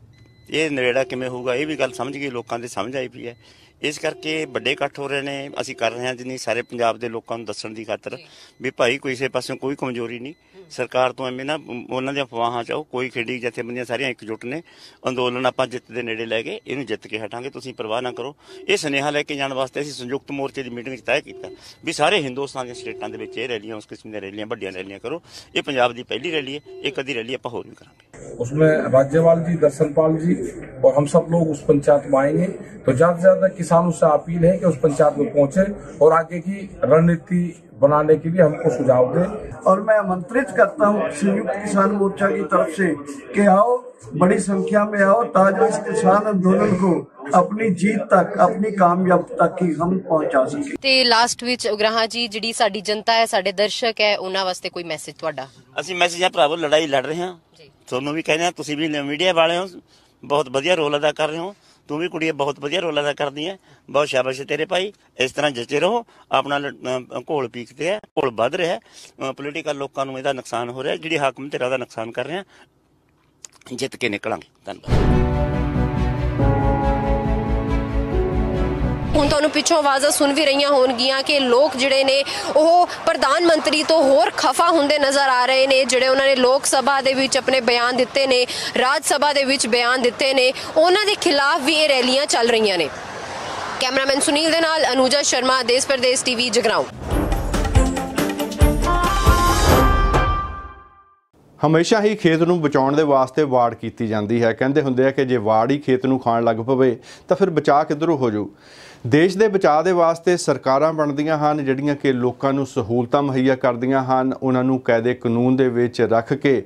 ਇਹ ਨਰੇੜਾ ਕਿਵੇਂ ਹੋਊਗਾ, ਇਹ ਵੀ ਗੱਲ ਸਮਝ ਗਈ, ਲੋਕਾਂ ਦੇ ਸਮਝ ਆਈ ਪਈ ਹੈ। ਇਸ ਕਰਕੇ ਵੱਡੇ ਇਕੱਠ ਹੋ ਰਹੇ ਨੇ। ਅਸੀਂ ਕਰ ਰਹੇ ਹਾਂ ਜਿੰਨੀ ਸਾਰੇ ਪੰਜਾਬ ਦੇ ਲੋਕਾਂ ਨੂੰ ਦੱਸਣ ਦੀ ਖਾਤਰ ਵੀ ਭਾਈ ਕਿਸੇ ਪਾਸੋਂ ਕੋਈ ਕਮਜ਼ੋਰੀ ਨਹੀਂ। ਸਰਕਾਰ ਤੋਂ ਐਵੇਂ ਨਾ ਉਹਨਾਂ ਦੀਆਂ ਅਫਵਾਹਾਂ ਚਾਹੋ, ਕੋਈ ਖੇਡੀ ਜਥੇਬੰਦੀਆਂ ਸਾਰੀਆਂ ਇਕਜੁੱਟ ਨੇ। ਅੰਦੋਲਨ ਆਪਾਂ ਜਿੱਤ ਦੇ ਨੇੜੇ ਲੈ ਗਏ, ਇਹਨੂੰ ਜਿੱਤ ਕੇ ਹਟਾਂਗੇ, ਤੁਸੀਂ ਪਰਵਾਹ ਨਾ ਕਰੋ। ਇਹ ਸੁਨੇਹਾ ਲੈ ਕੇ ਜਾਣ ਵਾਸਤੇ ਅਸੀਂ ਸੰਯੁਕਤ ਮੋਰਚੇ ਦੀ ਮੀਟਿੰਗ 'ਚ ਤੈਅ ਕੀਤਾ ਵੀ ਸਾਰੇ ਹਿੰਦੁਸਤਾਨ ਦੀਆਂ ਸਟੇਟਾਂ ਦੇ ਵਿੱਚ ਇਹ ਰੈਲੀਆਂ, ਉਸ ਕਿਸਮ ਦੀਆਂ ਰੈਲੀਆਂ, ਵੱਡੀਆਂ ਰੈਲੀਆਂ ਕਰੋ। ਇਹ ਪੰਜਾਬ ਦੀ ਪਹਿਲੀ ਰੈਲੀ ਹੈ, ਇੱਕ ਅੱਧੀ ਰੈਲੀ ਆਪਾਂ ਹੋਰ ਵੀ ਕਰਾਂਗੇ।
उसमें राज्यपाल जी, दर्शनपाल जी और हम सब लोग उस पंचायत में आएंगे। तो ज्यादा से ज्यादा किसानों से अपील है कि उस पंचायत में पहुंचे और आगे की रणनीति बनाने के लिए हमको सुझाव दें।
और मैं आमंत्रित करता हूं संयुक्त किसान मोर्चा की तरफ से कि आओ, बड़ी संख्या में आओ, ताकि इस किसान आंदोलन को अपनी जीत तक, अपनी कामयाबी तक ही हम पहुंचा सके।
ਤੇ ਲਾਸਟ ਵਿੱਚ ਉਗਰਾਹਾਂ ਜੀ, ਜਿਹੜੀ ਸਾਡੀ ਜਨਤਾ ਹੈ, ਸਾਡੇ ਦਰਸ਼ਕ ਹੈ, ਉਹਨਾਂ ਵਾਸਤੇ ਕੋਈ ਮੈਸੇਜ ਤੁਹਾਡਾ?
ਅਸੀਂ ਮੈਸੇਜ ਹੈ ਭਰਾਵੋ, ਲੜਾਈ ਲੜ ਰਹੇ ਹਾਂ, ਤੁਹਾਨੂੰ ਵੀ ਕਹਿੰਦੇ ਹਾਂ, ਤੁਸੀਂ ਵੀ ਮੀਡੀਆ ਵਾਲੇ ਹੋ, ਬਹੁਤ ਵਧੀਆ ਰੋਲ ਅਦਾ ਕਰ ਰਹੇ ਹੋ। ਤੂੰ ਵੀ ਕੁੜੀਏ ਬਹੁਤ ਵਧੀਆ ਰੋਲ ਅਦਾ ਕਰਦੀ ਹੈ, ਬਹੁਤ ਸ਼ਾਬਾਸ਼ ਤੇਰੇ ਭਾਈ। ਇਸ ਤਰ੍ਹਾਂ ਜਚੇ ਰਹੋ। ਆਪਣਾ ਘੋਲ ਪੀਕਦੇ ਹੈ, ਘੋਲ ਵੱਧ ਰਿਹਾ, ਪੋਲੀਟੀਕਲ ਲੋਕਾਂ ਨੂੰ ਇਹਦਾ ਨੁਕਸਾਨ ਹੋ ਰਿਹਾ, ਜਿਹੜੀ ਹਾਕਮ ਧਿਰਾਂ ਦਾ ਨੁਕਸਾਨ ਕਰ ਰਹੇ ਆ। ਜਿੱਤ ਕੇ ਨਿਕਲਾਂਗੇ। ਧੰਨਵਾਦ।
ਹੁਣ ਤੁਹਾਨੂੰ ਪਿੱਛੋਂ ਆਵਾਜ਼ਾਂ ਸੁਣ ਵੀ ਰਹੀਆਂ ਹੋਣਗੀਆਂ ਕਿ ਲੋਕ ਜਿਹੜੇ ਨੇ ਉਹ ਪ੍ਰਧਾਨ ਮੰਤਰੀ ਤੋਂ ਹੋਰ ਖਫਾ ਹੁੰਦੇ ਨਜ਼ਰ ਆ ਰਹੇ ਨੇ। ਜਿਹੜੇ ਉਹਨਾਂ ਨੇ ਲੋਕ ਸਭਾ ਦੇ ਵਿੱਚ ਆਪਣੇ ਬਿਆਨ ਦਿੱਤੇ ਨੇ, ਰਾਜ ਸਭਾ ਦੇ ਵਿੱਚ ਬਿਆਨ ਦਿੱਤੇ ਨੇ, ਉਹਨਾਂ ਦੇ ਖਿਲਾਫ ਵੀ ਇਹ ਰੈਲੀਆਂ ਚੱਲ ਰਹੀਆਂ ਨੇ। ਕੈਮਰਾਮੈਨ ਸੁਨੀਲ ਦੇ ਨਾਲ ਅਨੂਜਾ ਸ਼ਰਮਾ, ਦੇਸ਼ ਪ੍ਰਦੇਸ਼ ਟੀਵੀ, ਜਗਰਾਉਂ।
ਹਮੇਸ਼ਾ ਹੀ ਖੇਤ ਨੂੰ ਬਚਾਉਣ ਦੇ ਵਾਸਤੇ ਵਾੜ ਕੀਤੀ ਜਾਂਦੀ ਹੈ। ਕਹਿੰਦੇ ਹੁੰਦੇ ਆ ਕਿ ਜੇ ਵਾੜ ਹੀ ਖੇਤ ਨੂੰ ਖਾਣ ਲੱਗ ਪਵੇ ਤਾਂ ਫਿਰ ਬਚਾਅ ਕਿੱਧਰੋਂ ਹੋ ਜਾਊ। ਦੇਸ਼ ਦੇ ਬਚਾਅ ਦੇ ਵਾਸਤੇ ਸਰਕਾਰਾਂ ਬਣਦੀਆਂ ਹਨ ਜਿਹੜੀਆਂ ਕਿ ਲੋਕਾਂ ਨੂੰ ਸਹੂਲਤਾਂ ਮੁਹੱਈਆ ਕਰਦੀਆਂ ਹਨ, ਉਹਨਾਂ ਨੂੰ ਕਾਇਦੇ ਕਾਨੂੰਨ ਦੇ ਵਿੱਚ ਰੱਖ ਕੇ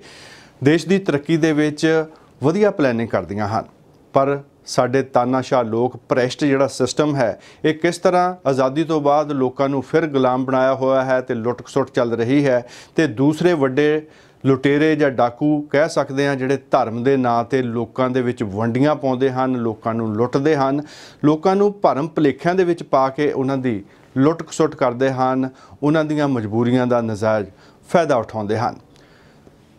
ਦੇਸ਼ ਦੀ ਤਰੱਕੀ ਦੇ ਵਿੱਚ ਵਧੀਆ ਪਲੈਨਿੰਗ ਕਰਦੀਆਂ ਹਨ। ਪਰ ਸਾਡੇ ਤਾਨਾਸ਼ਾਹ ਲੋਕ ਭ੍ਰਿਸ਼ਟ ਜਿਹੜਾ ਸਿਸਟਮ ਹੈ, ਇਹ ਕਿਸ ਤਰ੍ਹਾਂ ਆਜ਼ਾਦੀ ਤੋਂ ਬਾਅਦ ਲੋਕਾਂ ਨੂੰ ਫਿਰ ਗੁਲਾਮ ਬਣਾਇਆ ਹੋਇਆ ਹੈ ਤੇ ਲੁੱਟ ਖਸੁੱਟ ਚੱਲ ਰਹੀ ਹੈ। ਤੇ ਦੂਸਰੇ ਵੱਡੇ ਲੁਟੇਰੇ ਜਾਂ ਡਾਕੂ ਕਹਿ ਸਕਦੇ ਹਾਂ ਜਿਹੜੇ ਧਰਮ ਦੇ ਨਾਂ 'ਤੇ ਲੋਕਾਂ ਦੇ ਵਿੱਚ ਵੰਡੀਆਂ ਪਾਉਂਦੇ ਹਨ, ਲੋਕਾਂ ਨੂੰ ਲੁੱਟਦੇ ਹਨ, ਲੋਕਾਂ ਨੂੰ ਭਰਮ ਭੁਲੇਖਿਆਂ ਦੇ ਵਿੱਚ ਪਾ ਕੇ ਉਹਨਾਂ ਦੀ ਲੁੱਟ ਖਸੁੱਟ ਕਰਦੇ ਹਨ, ਉਹਨਾਂ ਦੀਆਂ ਮਜਬੂਰੀਆਂ ਦਾ ਨਜਾਇਜ਼ ਫਾਇਦਾ ਉਠਾਉਂਦੇ ਹਨ।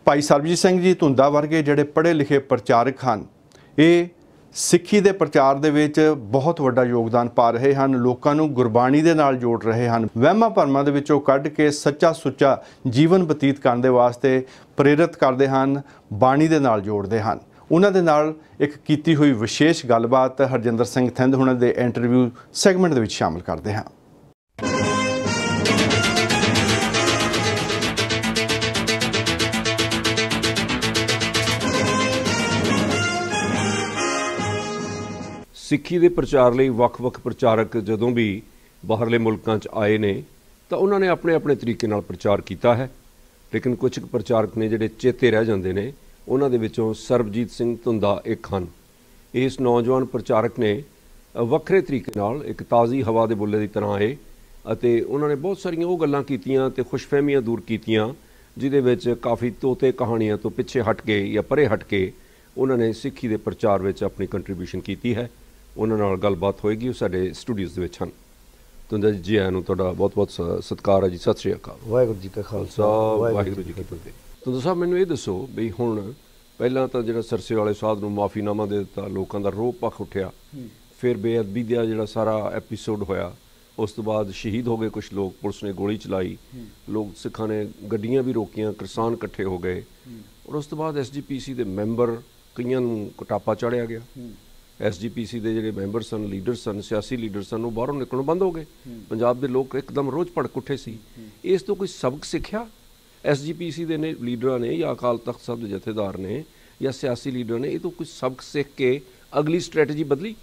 ਭਾਈ ਸਰਬਜੀਤ ਸਿੰਘ ਜੀ ਧੁੰਦਾ ਵਰਗੇ ਜਿਹੜੇ ਪੜ੍ਹੇ ਲਿਖੇ ਪ੍ਰਚਾਰਕ ਹਨ, ਇਹ ਸਿੱਖੀ ਦੇ ਪ੍ਰਚਾਰ ਦੇ ਵਿੱਚ ਬਹੁਤ ਵੱਡਾ ਯੋਗਦਾਨ ਪਾ ਰਹੇ ਹਨ, ਲੋਕਾਂ ਨੂੰ ਗੁਰਬਾਣੀ ਦੇ ਨਾਲ ਜੋੜ ਰਹੇ ਹਨ, ਵਹਿਮਾਂ ਭਰਮਾਂ ਦੇ ਵਿੱਚੋਂ ਕੱਢ ਕੇ ਸੱਚਾ ਸੁੱਚਾ ਜੀਵਨ ਬਤੀਤ ਕਰਨ ਦੇ ਵਾਸਤੇ ਪ੍ਰੇਰਿਤ ਕਰਦੇ ਹਨ, ਬਾਣੀ ਦੇ ਨਾਲ ਜੋੜਦੇ ਹਨ। ਉਹਨਾਂ ਦੇ ਨਾਲ ਇੱਕ ਕੀਤੀ ਹੋਈ ਵਿਸ਼ੇਸ਼ ਗੱਲਬਾਤ ਹਰਜਿੰਦਰ ਸਿੰਘ ਥਿੰਦ ਹੁਣਾਂ ਦੇ ਇੰਟਰਵਿਊ ਸੈਗਮੈਂਟ ਦੇ ਵਿੱਚ ਸ਼ਾਮਲ ਕਰਦੇ ਹਾਂ।
ਸਿੱਖੀ ਦੇ ਪ੍ਰਚਾਰ ਲਈ ਵੱਖ-ਵੱਖ ਪ੍ਰਚਾਰਕ ਜਦੋਂ ਵੀ ਬਾਹਰਲੇ ਮੁਲਕਾਂ 'ਚ ਆਏ ਨੇ ਤਾਂ ਉਹਨਾਂ ਨੇ ਆਪਣੇ ਆਪਣੇ ਤਰੀਕੇ ਨਾਲ ਪ੍ਰਚਾਰ ਕੀਤਾ ਹੈ, ਲੇਕਿਨ ਕੁਝ ਪ੍ਰਚਾਰਕ ਨੇ ਜਿਹੜੇ ਚੇਤੇ ਰਹਿ ਜਾਂਦੇ ਨੇ। ਉਹਨਾਂ ਦੇ ਵਿੱਚੋਂ ਸਰਬਜੀਤ ਸਿੰਘ ਧੁੰਦਾ ਇੱਕ ਹਨ। ਇਸ ਨੌਜਵਾਨ ਪ੍ਰਚਾਰਕ ਨੇ ਵੱਖਰੇ ਤਰੀਕੇ ਨਾਲ ਇੱਕ ਤਾਜ਼ੀ ਹਵਾ ਦੇ ਬੁੱਲੇ ਦੀ ਤਰ੍ਹਾਂ ਆਏ ਅਤੇ ਉਹਨਾਂ ਨੇ ਬਹੁਤ ਸਾਰੀਆਂ ਉਹ ਗੱਲਾਂ ਕੀਤੀਆਂ ਤੇ ਖੁਸ਼ਫਹਿਮੀਆਂ ਦੂਰ ਕੀਤੀਆਂ ਜਿਹਦੇ ਵਿੱਚ ਕਾਫੀ ਤੋਤੇ ਕਹਾਣੀਆਂ ਤੋਂ ਪਿੱਛੇ ਹਟ ਕੇ ਜਾਂ ਪਰੇ ਹਟ ਕੇ ਉਹਨਾਂ ਨੇ ਸਿੱਖੀ ਦੇ ਪ੍ਰਚਾਰ ਵਿੱਚ ਆਪਣੀ ਕੰਟਰੀਬਿਊਸ਼ਨ ਕੀਤੀ ਹੈ। ਉਹਨਾਂ ਨਾਲ ਗੱਲਬਾਤ ਹੋਏਗੀ, ਉਹ ਸਾਡੇ ਸਟੂਡੀਓਜ਼ ਦੇ ਵਿੱਚ ਹਨ। ਧੁੰਦਾ ਜੀ ਆਇਆਂ ਨੂੰ ਤੁਹਾਡਾ ਬਹੁਤ ਬਹੁਤ ਸਤਿਕਾਰ ਹੈ ਜੀ। ਸਤਿ ਸ਼੍ਰੀ ਅਕਾਲ।
ਵਾਹਿਗੁਰੂ ਜੀ ਕਾ ਖਾਲਸਾ,
ਵਾਹਿਗੁਰੂ ਜੀ ਕੀ ਫਤਿਹ। ਧੁੰਦਾ ਸਾਹਿਬ, ਮੈਨੂੰ ਇਹ ਦੱਸੋ ਵੀ ਹੁਣ ਪਹਿਲਾਂ ਤਾਂ ਜਿਹੜਾ ਸਰਸੇ ਵਾਲੇ ਸਾਧ ਨੂੰ ਮਾਫੀਨਾਮਾ ਦੇ ਦਿੱਤਾ, ਲੋਕਾਂ ਦਾ ਰੋਹ ਪੱਖ ਉੱਠਿਆ, ਫਿਰ ਬੇਅਦਬੀ ਦਾ ਜਿਹੜਾ ਸਾਰਾ ਐਪੀਸੋਡ ਹੋਇਆ, ਉਸ ਤੋਂ ਬਾਅਦ ਸ਼ਹੀਦ ਹੋ ਗਏ ਕੁਝ ਲੋਕ, ਪੁਲਿਸ ਨੇ ਗੋਲੀ ਚਲਾਈ, ਲੋਕ ਸਿੱਖਾਂ ਨੇ ਗੱਡੀਆਂ ਵੀ ਰੋਕੀਆਂ, ਕਿਸਾਨ ਇਕੱਠੇ ਹੋ ਗਏ, ਔਰ ਉਸ ਤੋਂ ਬਾਅਦ SGPC ਦੇ ਮੈਂਬਰ ਕਈਆਂ ਨੂੰ ਕਟਾਪਾ ਚਾੜਿਆ ਗਿਆ। SGPC ਦੇ ਜਿਹੜੇ ਮੈਂਬਰ ਸਨ, ਲੀਡਰ ਸਨ, ਸਿਆਸੀ ਲੀਡਰ ਸਨ, ਉਹ ਬਾਹਰੋਂ ਨਿਕਲਣੋਂ ਬੰਦ ਹੋ ਗਏ। ਪੰਜਾਬ ਦੇ ਲੋਕ ਇੱਕਦਮ ਰੋਜ਼ ਭੜਕ ਉੱਠੇ ਸੀ। ਇਸ ਤੋਂ ਕੋਈ ਸਬਕ ਸਿੱਖਿਆ SGPC ਦੇ ਨੇ ਲੀਡਰਾਂ ਨੇ ਜਾਂ ਅਕਾਲ ਤਖਤ ਸਾਹਿਬ ਦੇ ਜਥੇਦਾਰ ਨੇ ਜਾਂ ਸਿਆਸੀ ਲੀਡਰਾਂ ਨੇ? ਇਹ ਤੋਂ ਕੋਈ ਸਬਕ ਸਿੱਖ ਕੇ ਅਗਲੀ ਸਟ੍ਰੈਟਜੀ ਬਦਲੀ?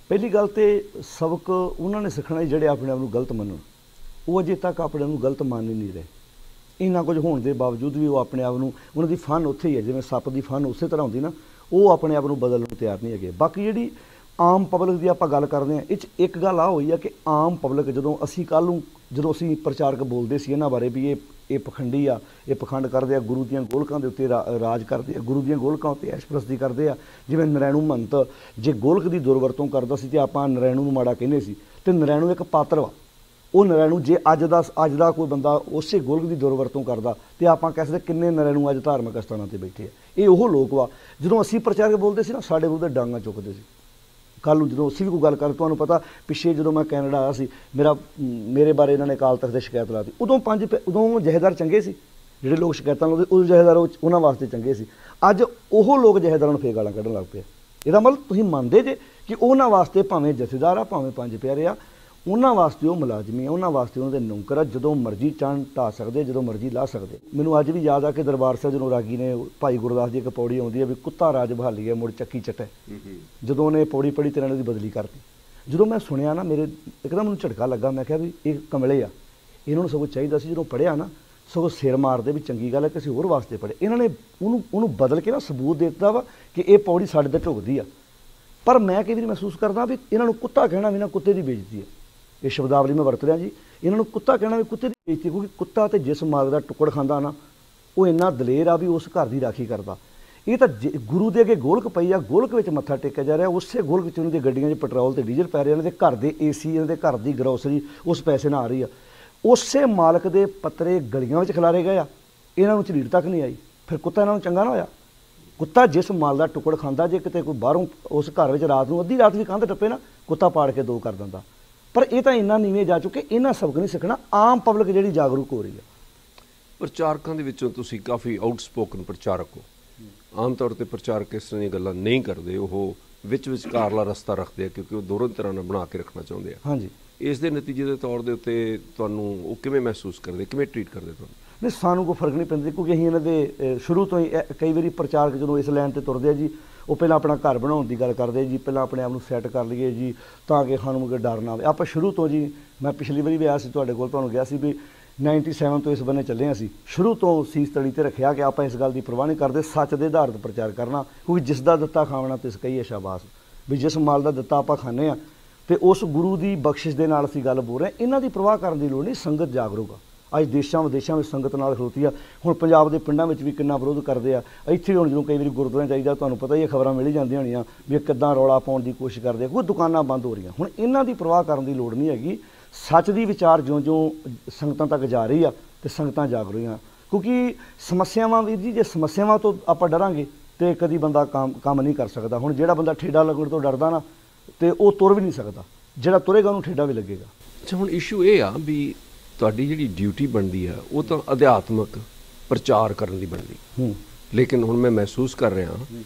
ਪਹਿਲੀ ਗੱਲ ਤੇ ਸਬਕ ਉਹਨਾਂ ਨੇ ਸਿੱਖਣਾ ਜਿਹੜੇ ਆਪਣੇ ਆਪ ਨੂੰ ਗਲਤ ਮੰਨਣ। ਉਹ ਅਜੇ ਤੱਕ ਆਪਣੇ ਆਪ ਨੂੰ ਗਲਤ ਮੰਨ ਹੀ ਨਹੀਂ ਰਹੇ। ਇੰਨਾ ਕੁਝ ਹੋਣ ਦੇ ਬਾਵਜੂਦ ਵੀ ਉਹ ਆਪਣੇ ਆਪ ਨੂੰ, ਉਹਨਾਂ ਦੀ ਫਨ ਉੱਥੇ ਹੀ ਹੈ, ਜਿਵੇਂ ਸੱਪ ਦੀ ਫਨ ਉਸੇ ਤਰ੍ਹਾਂ ਹੁੰਦੀ ਨਾ, ਉਹ ਆਪਣੇ ਆਪ ਨੂੰ ਬਦਲਣ ਨੂੰ ਤਿਆਰ ਨਹੀਂ ਹੈਗੇ। ਬਾਕੀ ਜਿਹੜੀ ਆਮ ਪਬਲਿਕ ਦੀ ਆਪਾਂ ਗੱਲ ਕਰਦੇ ਹਾਂ, ਇਹ 'ਚ ਇੱਕ ਗੱਲ ਆ ਹੋਈ ਆ ਕਿ ਆਮ ਪਬਲਿਕ ਜਦੋਂ ਅਸੀਂ ਅਸੀਂ ਪ੍ਰਚਾਰਕ ਬੋਲਦੇ ਸੀ ਇਹਨਾਂ ਬਾਰੇ ਵੀ ਇਹ ਪਖੰਡੀ ਆ, ਇਹ ਪਖੰਡ ਕਰਦੇ ਆ, ਗੁਰੂ ਦੀਆਂ ਗੋਲਕਾਂ ਦੇ ਉੱਤੇ ਰਾਜ ਕਰਦੇ ਆ, ਗੁਰੂ ਦੀਆਂ ਗੋਲਕਾਂ ਉੱਤੇ ਐਸ਼ਪ੍ਰਸਤੀ ਕਰਦੇ ਆ। ਜਿਵੇਂ ਨਰੈਣੂ ਮਹੰਤ ਜੇ ਗੋਲਕ ਦੀ ਦੁਰਵਰਤੋਂ ਕਰਦਾ ਸੀ ਤੇ ਆਪਾਂ ਨਰੈਣੂ ਨੂੰ ਮਾੜਾ ਕਹਿੰਦੇ ਸੀ, ਤੇ ਨਰੈਣੂ ਇੱਕ ਪਾਤਰ ਵਾ। ਉਹ ਨਰੈਣੂ ਜੇ ਅੱਜ ਦਾ ਕੋਈ ਬੰਦਾ ਉਸੇ ਗੋਲਕ ਦੀ ਦੁਰਵਰਤੋਂ ਕਰਦਾ ਤੇ ਆਪਾਂ ਕਹਿ ਸਕਦੇ ਕਿੰਨੇ ਨਰੈਣੂ ਅੱਜ ਧਾਰਮਿਕ ਅਸਥਾਨਾਂ ਤੇ ਬੈਠੇ ਆ। ਇਹ ਉਹ ਲੋਕ ਵਾ ਜਦੋਂ ਅਸੀਂ ਪ੍ਰਚਾਰਕ ਬੋਲਦੇ ਸੀ ਨਾ, ਸਾਡੇ ਵਿਰੁੱਧ ਡਾਂਗਾਂ ਚੁੱਕਦੇ ਸੀ। ਕੱਲ੍ਹ ਨੂੰ ਜਦੋਂ ਅਸੀਂ ਵੀ ਕੋਈ ਗੱਲ ਕਰ, ਤੁਹਾਨੂੰ ਪਤਾ ਪਿੱਛੇ ਜਦੋਂ ਮੈਂ ਕੈਨੇਡਾ ਆਇਆ ਸੀ, ਮੇਰੇ ਬਾਰੇ ਇਹਨਾਂ ਨੇ ਅਕਾਲ ਤਖਤ ਦੇ ਸ਼ਿਕਾਇਤ ਲਾਤੀ। ਉਦੋਂ ਜਥੇਦਾਰ ਚੰਗੇ ਸੀ, ਜਿਹੜੇ ਲੋਕ ਸ਼ਿਕਾਇਤਾਂ ਲਾਉਂਦੇ ਉਦੋਂ ਜਥੇਦਾਰ ਉਹਨਾਂ ਵਾਸਤੇ ਚੰਗੇ ਸੀ। ਅੱਜ ਉਹ ਲੋਕ ਜਥੇਦਾਰਾਂ ਨੂੰ ਫੇਰ ਗਾਲਾਂ ਕੱਢਣ ਲੱਗ ਪਏ। ਇਹਦਾ ਮਤਲਬ ਤੁਸੀਂ ਮੰਨਦੇ ਜੇ ਕਿ ਉਹਨਾਂ ਵਾਸਤੇ ਭਾਵੇਂ ਜਥੇਦਾਰ ਆ, ਭਾਵੇਂ ਪੰਜ ਪਿਆਰੇ ਆ, ਉਹਨਾਂ ਵਾਸਤੇ ਉਹ ਮੁਲਾਜ਼ਮੀ ਆ, ਉਹਨਾਂ ਵਾਸਤੇ ਉਹਨਾਂ ਦੇ ਨੌਕਰ ਆ, ਜਦੋਂ ਮਰਜ਼ੀ ਚੰਨ ਢਾ ਸਕਦੇ, ਜਦੋਂ ਮਰਜ਼ੀ ਲਾ ਸਕਦੇ। ਮੈਨੂੰ ਅੱਜ ਵੀ ਯਾਦ ਆ ਕਿ ਦਰਬਾਰ ਸਾਹਿਬ ਜਦੋਂ ਰਾਗੀ ਨੇ ਭਾਈ ਗੁਰਦਾਸ ਦੀ ਇੱਕ ਪੌੜੀ ਆਉਂਦੀ ਹੈ ਵੀ ਕੁੱਤਾ ਰਾਜ ਬਹਾਲੀ ਹੈ ਮੁੜ ਚੱਕੀ ਚੱਟੇ, ਜਦੋਂ ਉਹਨੇ ਪੌੜੀ ਪੜ੍ਹੀ ਤੇ ਇਹਨਾਂ ਦੀ ਬਦਲੀ ਕਰਤੀ। ਜਦੋਂ ਮੈਂ ਸੁਣਿਆ ਨਾ, ਮੇਰੇ ਇੱਕਦਮ ਮੈਨੂੰ ਝਟਕਾ ਲੱਗਾ। ਮੈਂ ਕਿਹਾ ਵੀ ਇਹ ਕਮਲੇ ਆ, ਇਹਨਾਂ ਨੂੰ ਸਗੋਂ ਚਾਹੀਦਾ ਸੀ ਜਦੋਂ ਪੜ੍ਹਿਆ ਨਾ ਸਗੋਂ ਸਿਰ ਮਾਰਦੇ ਵੀ ਚੰਗੀ ਗੱਲ ਹੈ, ਕਿਸੇ ਹੋਰ ਵਾਸਤੇ ਪੜ੍ਹੇ। ਇਹਨਾਂ ਨੇ ਉਹਨੂੰ ਬਦਲ ਕੇ ਨਾ ਸਬੂਤ ਦੇ ਦਿੱਤਾ ਵਾ ਕਿ ਇਹ ਪੌੜੀ ਸਾਡੇ ਤੇ ਢੁਕਦੀ ਆ। ਪਰ ਮੈਂ ਕਈ ਵਾਰੀ ਮਹਿਸੂਸ ਕਰਦਾ ਵੀ ਇਹਨਾਂ ਨੂੰ ਕੁੱਤਾ ਕਹਿਣਾ ਵੀ ਨਾ ਕੁੱਤੇ ਦੀ ਬੇਇੱਜ਼ਤੀ ਹੈ। ਇਹ ਸ਼ਬਦਾਵਲੀ ਮੈਂ ਵਰਤ ਰਿਹਾ ਜੀ। ਇਹਨਾਂ ਨੂੰ ਕੁੱਤਾ ਕਹਿਣਾ ਵੀ ਕੁੱਤੇ ਦੀ ਬੇਇੱਜ਼ਤੀ, ਕਿਉਂਕਿ ਕੁੱਤਾ ਤੇ ਜਿਸ ਮਾਰਗ ਦਾ ਟੁਕੜ ਖਾਂਦਾ ਨਾ, ਉਹ ਇੰਨਾ ਦਲੇਰ ਆ ਵੀ ਉਸ ਘਰ ਦੀ ਰਾਖੀ ਕਰਦਾ। ਇਹ ਤਾਂ ਗੁਰੂ ਦੇ ਅੱਗੇ ਗੋਲਕ ਪਈ ਆ, ਗੋਲਕ ਵਿੱਚ ਮੱਥਾ ਟੇਕਿਆ ਜਾ ਰਿਹਾ, ਉਸੇ ਗੋਲਕ ਵਿੱਚ ਉਹਨਾਂ ਦੀਆਂ ਗੱਡੀਆਂ 'ਚ ਪੈਟਰੋਲ ਤੇ ਡੀਜ਼ਲ ਪੈ ਰਿਹਾ, ਇਹਨਾਂ ਦੇ ਘਰ ਦੇ AC, ਇਹਨਾਂ ਦੇ ਘਰ ਦੀ ਗਰੋਸਰੀ ਉਸ ਪੈਸੇ ਨਾਲ ਆ ਰਹੀ ਆ। ਉਸੇ ਮਾਲਕ ਦੇ ਪੱਤਰੇ ਗਲੀਆਂ ਵਿੱਚ ਖਿਲਾਰੇ ਗਏ ਆ, ਇਹਨਾਂ ਨੂੰ ਝਰੀਟ ਤੱਕ ਨਹੀਂ ਆਈ। ਫਿਰ ਕੁੱਤਾ ਇਹਨਾਂ ਨੂੰ ਚੰਗਾ ਨਾ ਹੋਇਆ? ਕੁੱਤਾ ਜਿਸ ਮਾਲ ਦਾ ਟੁਕੜ ਖਾਂਦਾ, ਜੇ ਕਿਤੇ ਕੋਈ ਬਾਹਰੋਂ ਉਸ ਘਰ ਵਿੱਚ ਰਾਤ ਨੂੰ ਅੱਧੀ ਰਾਤ ਵੀ ਕੰਧ ਟੱਪੇ ਨਾ, ਕੁੱਤਾ ਪਾੜ ਕੇ ਦੋ ਕਰ ਦਿੰਦਾ। ਪਰ ਇਹ ਤਾਂ ਇੰਨਾ ਨੀਵੇਂ ਜਾ ਚੁੱਕੇ, ਇਹਨਾਂ ਸਬਕ ਨਹੀਂ ਸਿੱਖਣਾ। ਆਮ ਪਬਲਿਕ ਜਿਹੜੀ ਜਾਗਰੂਕ ਹੋ ਰਹੀ ਹੈ।
ਪ੍ਰਚਾਰਕਾਂ ਦੇ ਵਿੱਚੋਂ ਤੁਸੀਂ ਕਾਫੀ ਆਊਟਸਪੋਕਨ ਪ੍ਰਚਾਰਕ ਹੋ। ਆਮ ਤੌਰ ਤੇ ਪ੍ਰਚਾਰਕ ਇਸ ਤਰ੍ਹਾਂ ਦੀਆਂ ਗੱਲਾਂ ਨਹੀਂ ਕਰਦੇ, ਉਹ ਵਿਚਕਾਰਲਾ ਰਸਤਾ ਰੱਖਦੇ ਆ ਕਿਉਂਕਿ ਉਹ ਦੋਨੋਂ ਤਰ੍ਹਾਂ ਨਾਲ ਬਣਾ ਕੇ ਰੱਖਣਾ ਚਾਹੁੰਦੇ ਆ।
ਹਾਂਜੀ,
ਇਸ ਦੇ ਨਤੀਜੇ ਦੇ ਤੌਰ ਦੇ ਉੱਤੇ ਤੁਹਾਨੂੰ ਉਹ ਕਿਵੇਂ ਮਹਿਸੂਸ ਕਰਦੇ, ਕਿਵੇਂ ਟਰੀਟ ਕਰਦੇ ਤੁਹਾਨੂੰ?
ਨਹੀਂ, ਸਾਨੂੰ ਕੋਈ ਫਰਕ ਨਹੀਂ ਪੈਂਦਾ ਕਿਉਂਕਿ ਅਸੀਂ ਇਹਨਾਂ ਦੇ ਸ਼ੁਰੂ ਤੋਂ ਹੀ ਕਈ ਵਾਰੀ ਪ੍ਰਚਾਰਕ ਜਦੋਂ ਇਸ ਲਾਈਨ ਤੇ ਤੁਰਦੇ ਆ ਜੀ, ਉਹ ਪਹਿਲਾਂ ਆਪਣਾ ਘਰ ਬਣਾਉਣ ਦੀ ਗੱਲ ਕਰਦੇ ਜੀ, ਪਹਿਲਾਂ ਆਪਣੇ ਆਪ ਨੂੰ ਸੈੱਟ ਕਰ ਲਈਏ ਜੀ ਤਾਂ ਕਿ ਸਾਨੂੰ ਕੋਈ ਡਰ ਨਾ ਆਵੇ। ਆਪਾਂ ਸ਼ੁਰੂ ਤੋਂ ਜੀ, ਮੈਂ ਪਿਛਲੀ ਵਾਰੀ ਵੀ ਆਇਆ ਸੀ ਤੁਹਾਡੇ ਕੋਲ, ਤੁਹਾਨੂੰ ਕਿਹਾ ਸੀ ਵੀ 97 ਤੋਂ ਇਸ ਬੰਨੇ ਚੱਲੇ ਅਸੀਂ। ਸ਼ੁਰੂ ਤੋਂ ਸੀਸ ਤਲੀ ਤੇ ਰੱਖਿਆ ਕਿ ਆਪਾਂ ਇਸ ਗੱਲ ਦੀ ਪਰਵਾਹ ਨਹੀਂ ਕਰਦੇ, ਸੱਚ ਦੇ ਆਧਾਰਿਤ ਪ੍ਰਚਾਰ ਕਰਨਾ, ਕਿਉਂਕਿ ਜਿਸ ਦਾ ਦਿੱਤਾ ਖਾਵਣਾ ਤਿਸ ਕਹੀਏ ਸ਼ਾਬਾਸ਼। ਵੀ ਜਿਸ ਮਾਲ ਦਾ ਦਿੱਤਾ ਆਪਾਂ ਖਾਂਦੇ ਹਾਂ ਤੇ ਉਸ ਗੁਰੂ ਦੀ ਬਖਸ਼ਿਸ਼ ਦੇ ਨਾਲ ਅਸੀਂ ਗੱਲ ਬੋਲ ਰਹੇ ਹਾਂ। ਇਹਨਾਂ ਦੀ ਪਰਵਾਹ ਕਰਨ ਦੀ ਲੋੜ ਨਹੀਂ, ਸੰਗਤ ਜਾਗਰੂਕ ਆ। ਅੱਜ ਦੇਸ਼ਾਂ ਵਿਦੇਸ਼ਾਂ ਵਿੱਚ ਸੰਗਤ ਨਾਲ ਖਲੋਤੀ ਆ। ਹੁਣ ਪੰਜਾਬ ਦੇ ਪਿੰਡਾਂ ਵਿੱਚ ਵੀ ਕਿੰਨਾ ਵਿਰੋਧ ਕਰਦੇ ਆ। ਇੱਥੇ ਹੁਣ ਜਦੋਂ ਕਈ ਵਾਰੀ ਗੁਰਦੁਆਰਿਆਂ ਚਾਹੀਦਾ, ਤੁਹਾਨੂੰ ਪਤਾ ਹੀ ਇਹ ਖਬਰਾਂ ਮਿਲ ਹੀ ਜਾਂਦੀਆਂ ਹੋਣੀਆਂ ਵੀ ਕਿੱਦਾਂ ਰੌਲਾ ਪਾਉਣ ਦੀ ਕੋਸ਼ਿਸ਼ ਕਰਦੇ ਆ, ਕੋਈ ਦੁਕਾਨਾਂ ਬੰਦ ਹੋ ਰਹੀਆਂ। ਹੁਣ ਇਹਨਾਂ ਦੀ ਪਰਵਾਹ ਕਰਨ ਦੀ ਲੋੜ ਨਹੀਂ ਹੈਗੀ। ਸੱਚ ਦੀ ਵਿਚਾਰ ਜਿਉਂ ਸੰਗਤਾਂ ਤੱਕ ਜਾ ਰਹੀ ਆ ਤੇ ਸੰਗਤਾਂ ਜਾਗ ਰਹੀਆਂ, ਕਿਉਂਕਿ ਸਮੱਸਿਆਵਾਂ ਵੀਰ ਜੀ, ਜੇ ਸਮੱਸਿਆਵਾਂ ਤੋਂ ਆਪਾਂ ਡਰਾਂਗੇ ਤੇ ਕਦੀ ਬੰਦਾ ਕੰਮ ਨਹੀਂ ਕਰ ਸਕਦਾ। ਹੁਣ ਜਿਹੜਾ ਬੰਦਾ ਠੇਡਾ ਲੱਗਣ ਤੋਂ ਡਰਦਾ ਨਾ, ਤੇ ਉਹ ਤੁਰ ਵੀ ਨਹੀਂ ਸਕਦਾ। ਜਿਹੜਾ ਤੁਰੇਗਾ ਉਹਨੂੰ ਠੇਡਾ ਵੀ ਲੱਗੇਗਾ।
ਅੱਛਾ, ਹੁਣ ਇਸ਼ੂ ਇਹ ਆ ਵੀ ਤੁਹਾਡੀ ਜਿਹੜੀ ਡਿਊਟੀ ਬਣਦੀ ਆ ਉਹ ਤਾਂ ਅਧਿਆਤਮਕ ਪ੍ਰਚਾਰ ਕਰਨ ਦੀ ਬਣਦੀ, ਲੇਕਿਨ ਹੁਣ ਮੈਂ ਮਹਿਸੂਸ ਕਰ ਰਿਹਾ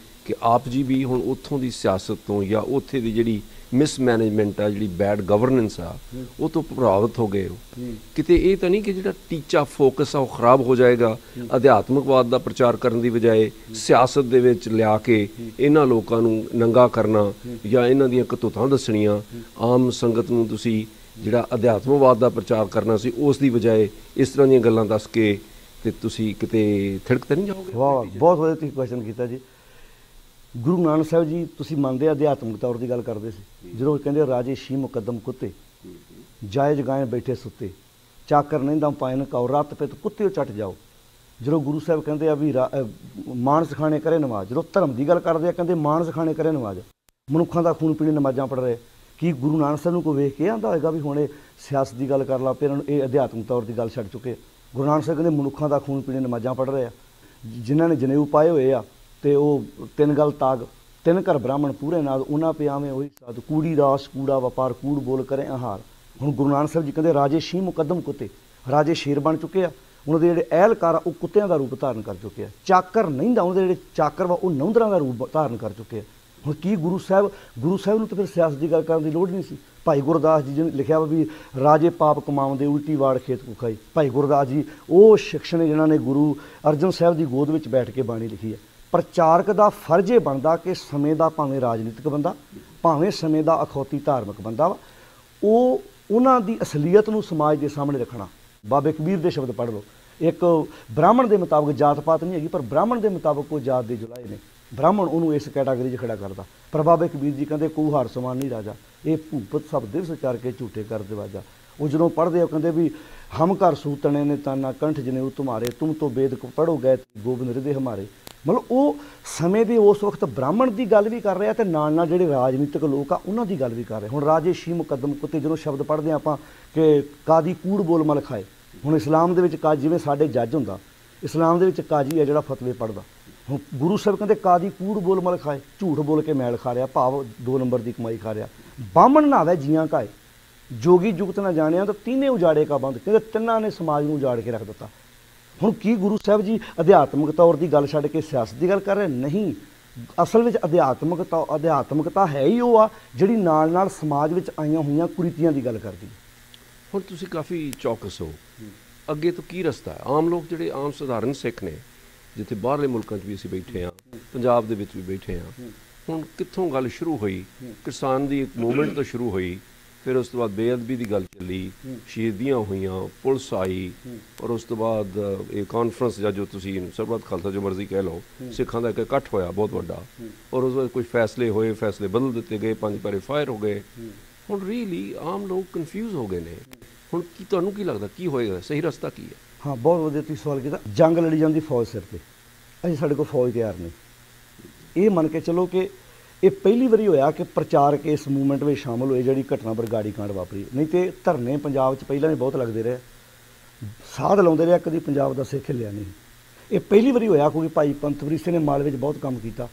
ਕਿ ਆਪ ਜੀ ਵੀ ਹੁਣ ਉੱਥੋਂ ਦੀ ਸਿਆਸਤ ਤੋਂ ਜਾਂ ਉੱਥੇ ਦੀ ਜਿਹੜੀ ਮਿਸਮੈਨੇਜਮੈਂਟ ਆ, ਜਿਹੜੀ ਬੈਡ ਗਵਰਨੈਂਸ ਆ, ਉਹ ਤੋਂ ਪ੍ਰਭਾਵਿਤ ਹੋ ਗਏ ਹੋ। ਕਿਤੇ ਇਹ ਤਾਂ ਨਹੀਂ ਕਿ ਜਿਹੜਾ ਟੀਚਾ ਫੋਕਸ ਆ ਉਹ ਖਰਾਬ ਹੋ ਜਾਏਗਾ, ਅਧਿਆਤਮਕਵਾਦ ਦਾ ਪ੍ਰਚਾਰ ਕਰਨ ਦੀ ਬਜਾਏ ਸਿਆਸਤ ਦੇ ਵਿੱਚ ਲਿਆ ਕੇ ਇਹਨਾਂ ਲੋਕਾਂ ਨੂੰ ਨੰਗਾ ਕਰਨਾ ਜਾਂ ਇਹਨਾਂ ਦੀਆਂ ਕਤੂਤਾਂ ਦੱਸਣੀਆਂ, ਆਮ ਸੰਗਤ ਨੂੰ ਤੁਸੀਂ ਜਿਹੜਾ ਅਧਿਆਤਮਵਾਦ ਦਾ ਪ੍ਰਚਾਰ ਕਰਨਾ ਸੀ ਉਸ ਦੀ ਬਜਾਏ ਇਸ ਤਰ੍ਹਾਂ ਦੀਆਂ ਗੱਲਾਂ ਦੱਸ ਕੇ ਤੇ ਤੁਸੀਂ ਕਿਤੇ ਥਿੜਕ ਤਾਂ ਨਹੀਂ ਜਾਓਗੇ?
ਵਾਹ, ਬਹੁਤ ਵਧੀਆ ਤੁਸੀਂ ਕੁਐਸਚਨ ਕੀਤਾ ਜੀ। ਗੁਰੂ ਨਾਨਕ ਸਾਹਿਬ ਜੀ ਤੁਸੀਂ ਮੰਨਦੇ ਅਧਿਆਤਮਿਕ ਤੌਰ ਦੀ ਗੱਲ ਕਰਦੇ ਸੀ, ਜਦੋਂ ਕਹਿੰਦੇ ਰਾਜੇ ਸ਼ੀ ਮੁਕੱਦਮ ਕੁੱਤੇ ਜਾਇਜ਼ ਗਾਏ ਬੈਠੇ ਸੁੱਤੇ, ਚਾਕਰ ਨਹਿੰਦਾ ਪਾਇਨ ਕਾਉ ਰਾਤ ਪਿਤ ਕੁੱਤੇ ਚੱਟ ਜਾਓ। ਜਦੋਂ ਗੁਰੂ ਸਾਹਿਬ ਕਹਿੰਦੇ ਆ ਵੀ ਮਾਨਸ ਖਾਣੇ ਕਰੇ ਨਮਾਜ਼, ਜਦੋਂ ਧਰਮ ਦੀ ਗੱਲ ਕਰਦੇ ਆ ਕਹਿੰਦੇ ਮਾਨਸ ਖਾਣੇ ਕਰੇ ਨਮਾਜ਼, ਮਨੁੱਖਾਂ ਦਾ ਖੂਨ ਪੀਣੇ ਨਮਾਜ਼ਾਂ ਪੜ੍ਹ ਰਹੇ। ਕੀ ਗੁਰੂ ਨਾਨਕ ਸਾਹਿਬ ਨੂੰ ਕੋਈ ਵੇਖ ਕੇ ਆਂਦਾ ਹੋਏਗਾ ਵੀ ਹੁਣ ਇਹ ਸਿਆਸਤ ਦੀ ਗੱਲ ਕਰ ਲਾ ਪਏ, ਇਹਨਾਂ ਨੂੰ ਇਹ ਅਧਿਆਤਮਿਕ ਤੌਰ ਦੀ ਗੱਲ ਛੱਡ ਚੁੱਕੇ? ਗੁਰੂ ਨਾਨਕ ਸਾਹਿਬ ਕਹਿੰਦੇ ਮਨੁੱਖਾਂ ਦਾ ਖੂਨ ਪੀਣੇ ਨਮਾਜ਼ਾਂ ਪੜ੍ਹ ਰਹੇ ਆ, ਜਿਨ੍ਹਾਂ ਨੇ ਜਨੇਊ ਪਾਏ ਹੋਏ ਆ ਤੇ ਉਹ ਤਿੰਨ ਗੱਲ ਤਾਗ, ਤਿੰਨ ਘਰ ਬ੍ਰਾਹਮਣ ਪੂਰੇ ਨਾਲ ਉਹਨਾਂ ਪਿਆਵੇਂ ਉਹੀ ਸਾਧ, ਕੂੜੀ ਰਾਸ ਕੂੜਾ ਵਪਾਰ ਕੂੜ ਬੋਲ ਕਰੇ ਆਹਾਰ। ਹੁਣ ਗੁਰੂ ਨਾਨਕ ਸਾਹਿਬ ਜੀ ਕਹਿੰਦੇ ਰਾਜੇ ਸ਼ੀ ਮੁਕੱਦਮ ਕੁੱਤੇ, ਰਾਜੇ ਸ਼ੇਰ ਬਣ ਚੁੱਕੇ ਆ, ਉਹਨਾਂ ਦੇ ਜਿਹੜੇ ਅਹਿਲਕਾਰ ਆ ਉਹ ਕੁੱਤਿਆਂ ਦਾ ਰੂਪ ਧਾਰਨ ਕਰ ਚੁੱਕੇ ਆ। ਚਾਕਰ ਨਹੀਂਦਾ, ਉਹਨਾਂ ਦੇ ਜਿਹੜੇ ਚਾਕਰ ਵਾ ਉਹ ਨੌਂਦਰਾਂ ਦਾ ਰੂਪ ਧਾਰਨ ਕਰ ਚੁੱਕੇ ਆ। ਹੁਣ ਕੀ ਗੁਰੂ ਸਾਹਿਬ ਨੂੰ ਤਾਂ ਫਿਰ ਸਿਆਸਤ ਦੀ ਗੱਲ ਕਰਨ ਦੀ ਲੋੜ ਨਹੀਂ ਸੀ। ਭਾਈ ਗੁਰਦਾਸ ਜੀ ਨੇ ਲਿਖਿਆ ਵਾ ਵੀ ਰਾਜੇ ਪਾਪ ਕਮਾਉਂਦੇ ਉਲਟੀ ਵਾੜ ਖੇਤ ਕੋ ਖਾਈ। ਭਾਈ ਗੁਰਦਾਸ ਜੀ ਉਹ ਸ਼ਖਸ ਨੇ ਜਿਨ੍ਹਾਂ ਨੇ ਗੁਰੂ ਅਰਜਨ ਸਾਹਿਬ ਦੀ ਗੋਦ ਵਿੱਚ ਬੈਠ ਕੇ ਬਾਣੀ ਲਿਖੀ ਹੈ। ਪ੍ਰਚਾਰਕ ਦਾ ਫਰਜ਼ ਇਹ ਬਣਦਾ ਕਿ ਸਮੇਂ ਦਾ ਭਾਵੇਂ ਰਾਜਨੀਤਿਕ ਬੰਦਾ, ਭਾਵੇਂ ਸਮੇਂ ਦਾ ਅਖੌਤੀ ਧਾਰਮਿਕ ਬੰਦਾ ਵਾ, ਉਹ ਉਹਨਾਂ ਦੀ ਅਸਲੀਅਤ ਨੂੰ ਸਮਾਜ ਦੇ ਸਾਹਮਣੇ ਰੱਖਣਾ। ਬਾਬੇ ਕਬੀਰ ਦੇ ਸ਼ਬਦ ਪੜ੍ਹ ਲਓ, ਇੱਕ ਬ੍ਰਾਹਮਣ ਦੇ ਮੁਤਾਬਕ ਜਾਤ ਪਾਤ ਨਹੀਂ ਹੈਗੀ, ਪਰ ਬ੍ਰਾਹਮਣ ਦੇ ਮੁਤਾਬਕ ਉਹ ਜਾਤ ਦੇ ਜੁਲਾਏ ਨੇ, ਬ੍ਰਾਹਮਣ ਉਹਨੂੰ ਇਸ ਕੈਟਾਗਰੀ 'ਚ ਖੜਾ ਕਰਦਾ। ਪਰ ਬਾਬੇ ਕਬੀਰ ਜੀ ਕਹਿੰਦੇ ਕੋ ਹਾਰ ਸਮਾਨ ਨਹੀਂ ਰਾਜਾ, ਇਹ ਭੂਪਤ ਸਭ ਦਿਵਸ ਚਾਰ ਕੇ ਝੂਠੇ ਕਰ ਦਿਵਾਜਾ। ਉਹ ਜਦੋਂ ਪੜ੍ਹਦੇ ਉਹ ਕਹਿੰਦੇ ਵੀ ਹਮ ਘਰ ਸੂਤਣੇ ਨੇ ਤਾਨਾ ਕੰਠ ਜਨੇਊ ਤੁਮਾਰੇ, ਤੁਮ ਤੋਂ ਵੇਦ ਕੋ ਪੜ੍ਹੋ ਗਏ ਗੋਬਿੰਦ ਹਿਰਦੇ ਹਮਾਰੇ। ਮਤਲਬ ਉਹ ਸਮੇਂ ਦੇ ਉਸ ਵਕਤ ਬ੍ਰਾਹਮਣ ਦੀ ਗੱਲ ਵੀ ਕਰ ਰਿਹਾ ਤੇ ਨਾਲ ਨਾਲ ਜਿਹੜੇ ਰਾਜਨੀਤਿਕ ਲੋਕ ਆ ਉਹਨਾਂ ਦੀ ਗੱਲ ਵੀ ਕਰ ਰਹੇ। ਹੁਣ ਰਾਜੇ ਸ਼ੀ ਮੁਕੱਦਮ ਕੁੱਤੇ ਜਦੋਂ ਸ਼ਬਦ ਪੜ੍ਹਦੇ ਆਪਾਂ ਕਿ ਕਾਦੀ ਕੂੜ ਬੋਲ ਮਲ ਖਾਏ। ਹੁਣ ਇਸਲਾਮ ਦੇ ਵਿੱਚ ਕਾਜੀ, ਜਿਵੇਂ ਸਾਡੇ ਜੱਜ ਹੁੰਦਾ, ਇਸਲਾਮ ਦੇ ਵਿੱਚ ਕਾਜੀ ਹੈ ਜਿਹੜਾ ਫਤਵੇ ਪੜ੍ਹਦਾ। ਹੁਣ ਗੁਰੂ ਸਾਹਿਬ ਕਹਿੰਦੇ ਕਾਦੀ ਕੂੜ ਬੋਲ ਮਲ ਖਾਏ, ਝੂਠ ਬੋਲ ਕੇ ਮੈਲ ਖਾ ਰਿਹਾ, ਭਾਵ 2 ਨੰਬਰ ਦੀ ਕਮਾਈ ਖਾ ਰਿਹਾ। ਬਾਹਮਣ ਨਾਵੇ ਜੀਆਂ ਕਾਏ, ਜੋਗੀ ਜੁਗਤ ਨਾ ਜਾਣਿਆ ਤਾਂ ਤੀਨੇ ਉਜਾੜੇ ਕਾ ਬੰਦ, ਕਹਿੰਦੇ ਤਿੰਨਾਂ ਨੇ ਸਮਾਜ ਨੂੰ ਉਜਾੜ ਕੇ ਰੱਖ ਦਿੱਤਾ। ਹੁਣ ਕੀ ਗੁਰੂ ਸਾਹਿਬ ਜੀ ਅਧਿਆਤਮਿਕ ਤੌਰ ਦੀ ਗੱਲ ਛੱਡ ਕੇ ਸਿਆਸਤ ਦੀ ਗੱਲ ਕਰ ਰਹੇ? ਨਹੀਂ, ਅਸਲ ਵਿੱਚ ਅਧਿਆਤਮਿਕਤਾ ਹੈ ਹੀ ਉਹ ਆ ਜਿਹੜੀ ਨਾਲ ਨਾਲ ਸਮਾਜ ਵਿੱਚ ਆਈਆਂ ਹੋਈਆਂ ਕੁਰੀਤੀਆਂ ਦੀ ਗੱਲ ਕਰਦੀ।
ਹੁਣ ਤੁਸੀਂ ਕਾਫੀ ਚੌਕਸ ਹੋ, ਅੱਗੇ ਤੋਂ ਕੀ ਰਸਤਾ ਹੈ? ਆਮ ਲੋਕ ਜਿਹੜੇ ਆਮ ਸਧਾਰਨ ਸਿੱਖ ਨੇ, ਜਿੱਥੇ ਬਾਹਰਲੇ ਮੁਲਕਾਂ 'ਚ ਵੀ ਅਸੀਂ ਬੈਠੇ ਹਾਂ, ਪੰਜਾਬ ਦੇ ਵਿੱਚ ਵੀ ਬੈਠੇ ਹਾਂ, ਹੁਣ ਕਿੱਥੋਂ ਗੱਲ ਸ਼ੁਰੂ ਹੋਈ? ਕਿਸਾਨ ਦੀ ਇੱਕ ਮੂਵਮੈਂਟ ਤੋਂ ਸ਼ੁਰੂ ਹੋਈ, ਫਿਰ ਉਸ ਤੋਂ ਬਾਅਦ ਬੇਅਦਬੀ ਦੀ ਗੱਲ ਚੱਲੀ, ਸ਼ਹੀਦੀਆਂ ਹੋਈਆਂ, ਪੁਲਿਸ ਆਈ, ਔਰ ਉਸ ਤੋਂ ਬਾਅਦ ਇਹ ਕਾਨਫਰੰਸ ਜਾਂ ਜੋ ਤੁਸੀਂ ਸਰਬੱਤ ਖਾਲਸਾ ਜੋ ਮਰਜ਼ੀ ਕਹਿ ਲਓ, ਸਿੱਖਾਂ ਦਾ ਇੱਕ ਇਕੱਠ ਹੋਇਆ ਬਹੁਤ ਵੱਡਾ, ਔਰ ਉਸ ਬਾਅਦ ਕੁਝ ਫੈਸਲੇ ਹੋਏ, ਫੈਸਲੇ ਬਦਲ ਦਿੱਤੇ ਗਏ, 5 ਪੈਰੇ ਫਾਇਰ ਹੋ ਗਏ। ਹੁਣ ਰੀਅਲੀ ਆਮ ਲੋਕ ਕਨਫਿਊਜ਼ ਹੋ ਗਏ ਨੇ। ਹੁਣ ਕੀ ਤੁਹਾਨੂੰ ਕੀ ਲੱਗਦਾ ਕੀ ਹੋਏਗਾ? ਸਹੀ ਰਸਤਾ ਕੀ ਹੈ?
ਹਾਂ, ਬਹੁਤ ਵਧੀਆ ਤੁਸੀਂ ਸਵਾਲ ਕੀਤਾ। ਜੰਗ ਲੜੀ ਜਾਂਦੀ ਫੌਜ ਸਿਰ 'ਤੇ, ਅਸੀਂ ਸਾਡੇ ਕੋਲ ਫੌਜ ਤਿਆਰ ਨਹੀਂ। ਇਹ ਮੰਨ ਕੇ ਚਲੋ ਕਿ ਇਹ ਪਹਿਲੀ ਵਾਰੀ ਹੋਇਆ ਕਿ ਪ੍ਰਚਾਰਕ ਇਸ ਮੂਵਮੈਂਟ ਵਿੱਚ ਸ਼ਾਮਲ ਹੋਏ ਜਿਹੜੀ ਘਟਨਾ ਬਰਗਾੜੀ ਕਾਂਡ ਵਾਪਰੀ। ਨਹੀਂ ਤੇ ਧਰਨੇ ਪੰਜਾਬ 'ਚ ਪਹਿਲਾਂ ਵੀ ਬਹੁਤ ਲੱਗਦੇ ਰਹੇ, ਸਾਧ ਲਾਉਂਦੇ ਰਿਹਾ, ਕਦੀ ਪੰਜਾਬ ਦਾ ਸਿੱਖ ਹਿੱਲਿਆ ਨਹੀਂ। ਇਹ ਪਹਿਲੀ ਵਾਰੀ ਹੋਇਆ ਕਿਉਂਕਿ ਭਾਈ ਪੰਥ ਵਰੀਸੇ ਨੇ ਮਾਲ ਵਿੱਚ ਬਹੁਤ ਕੰਮ ਕੀਤਾ।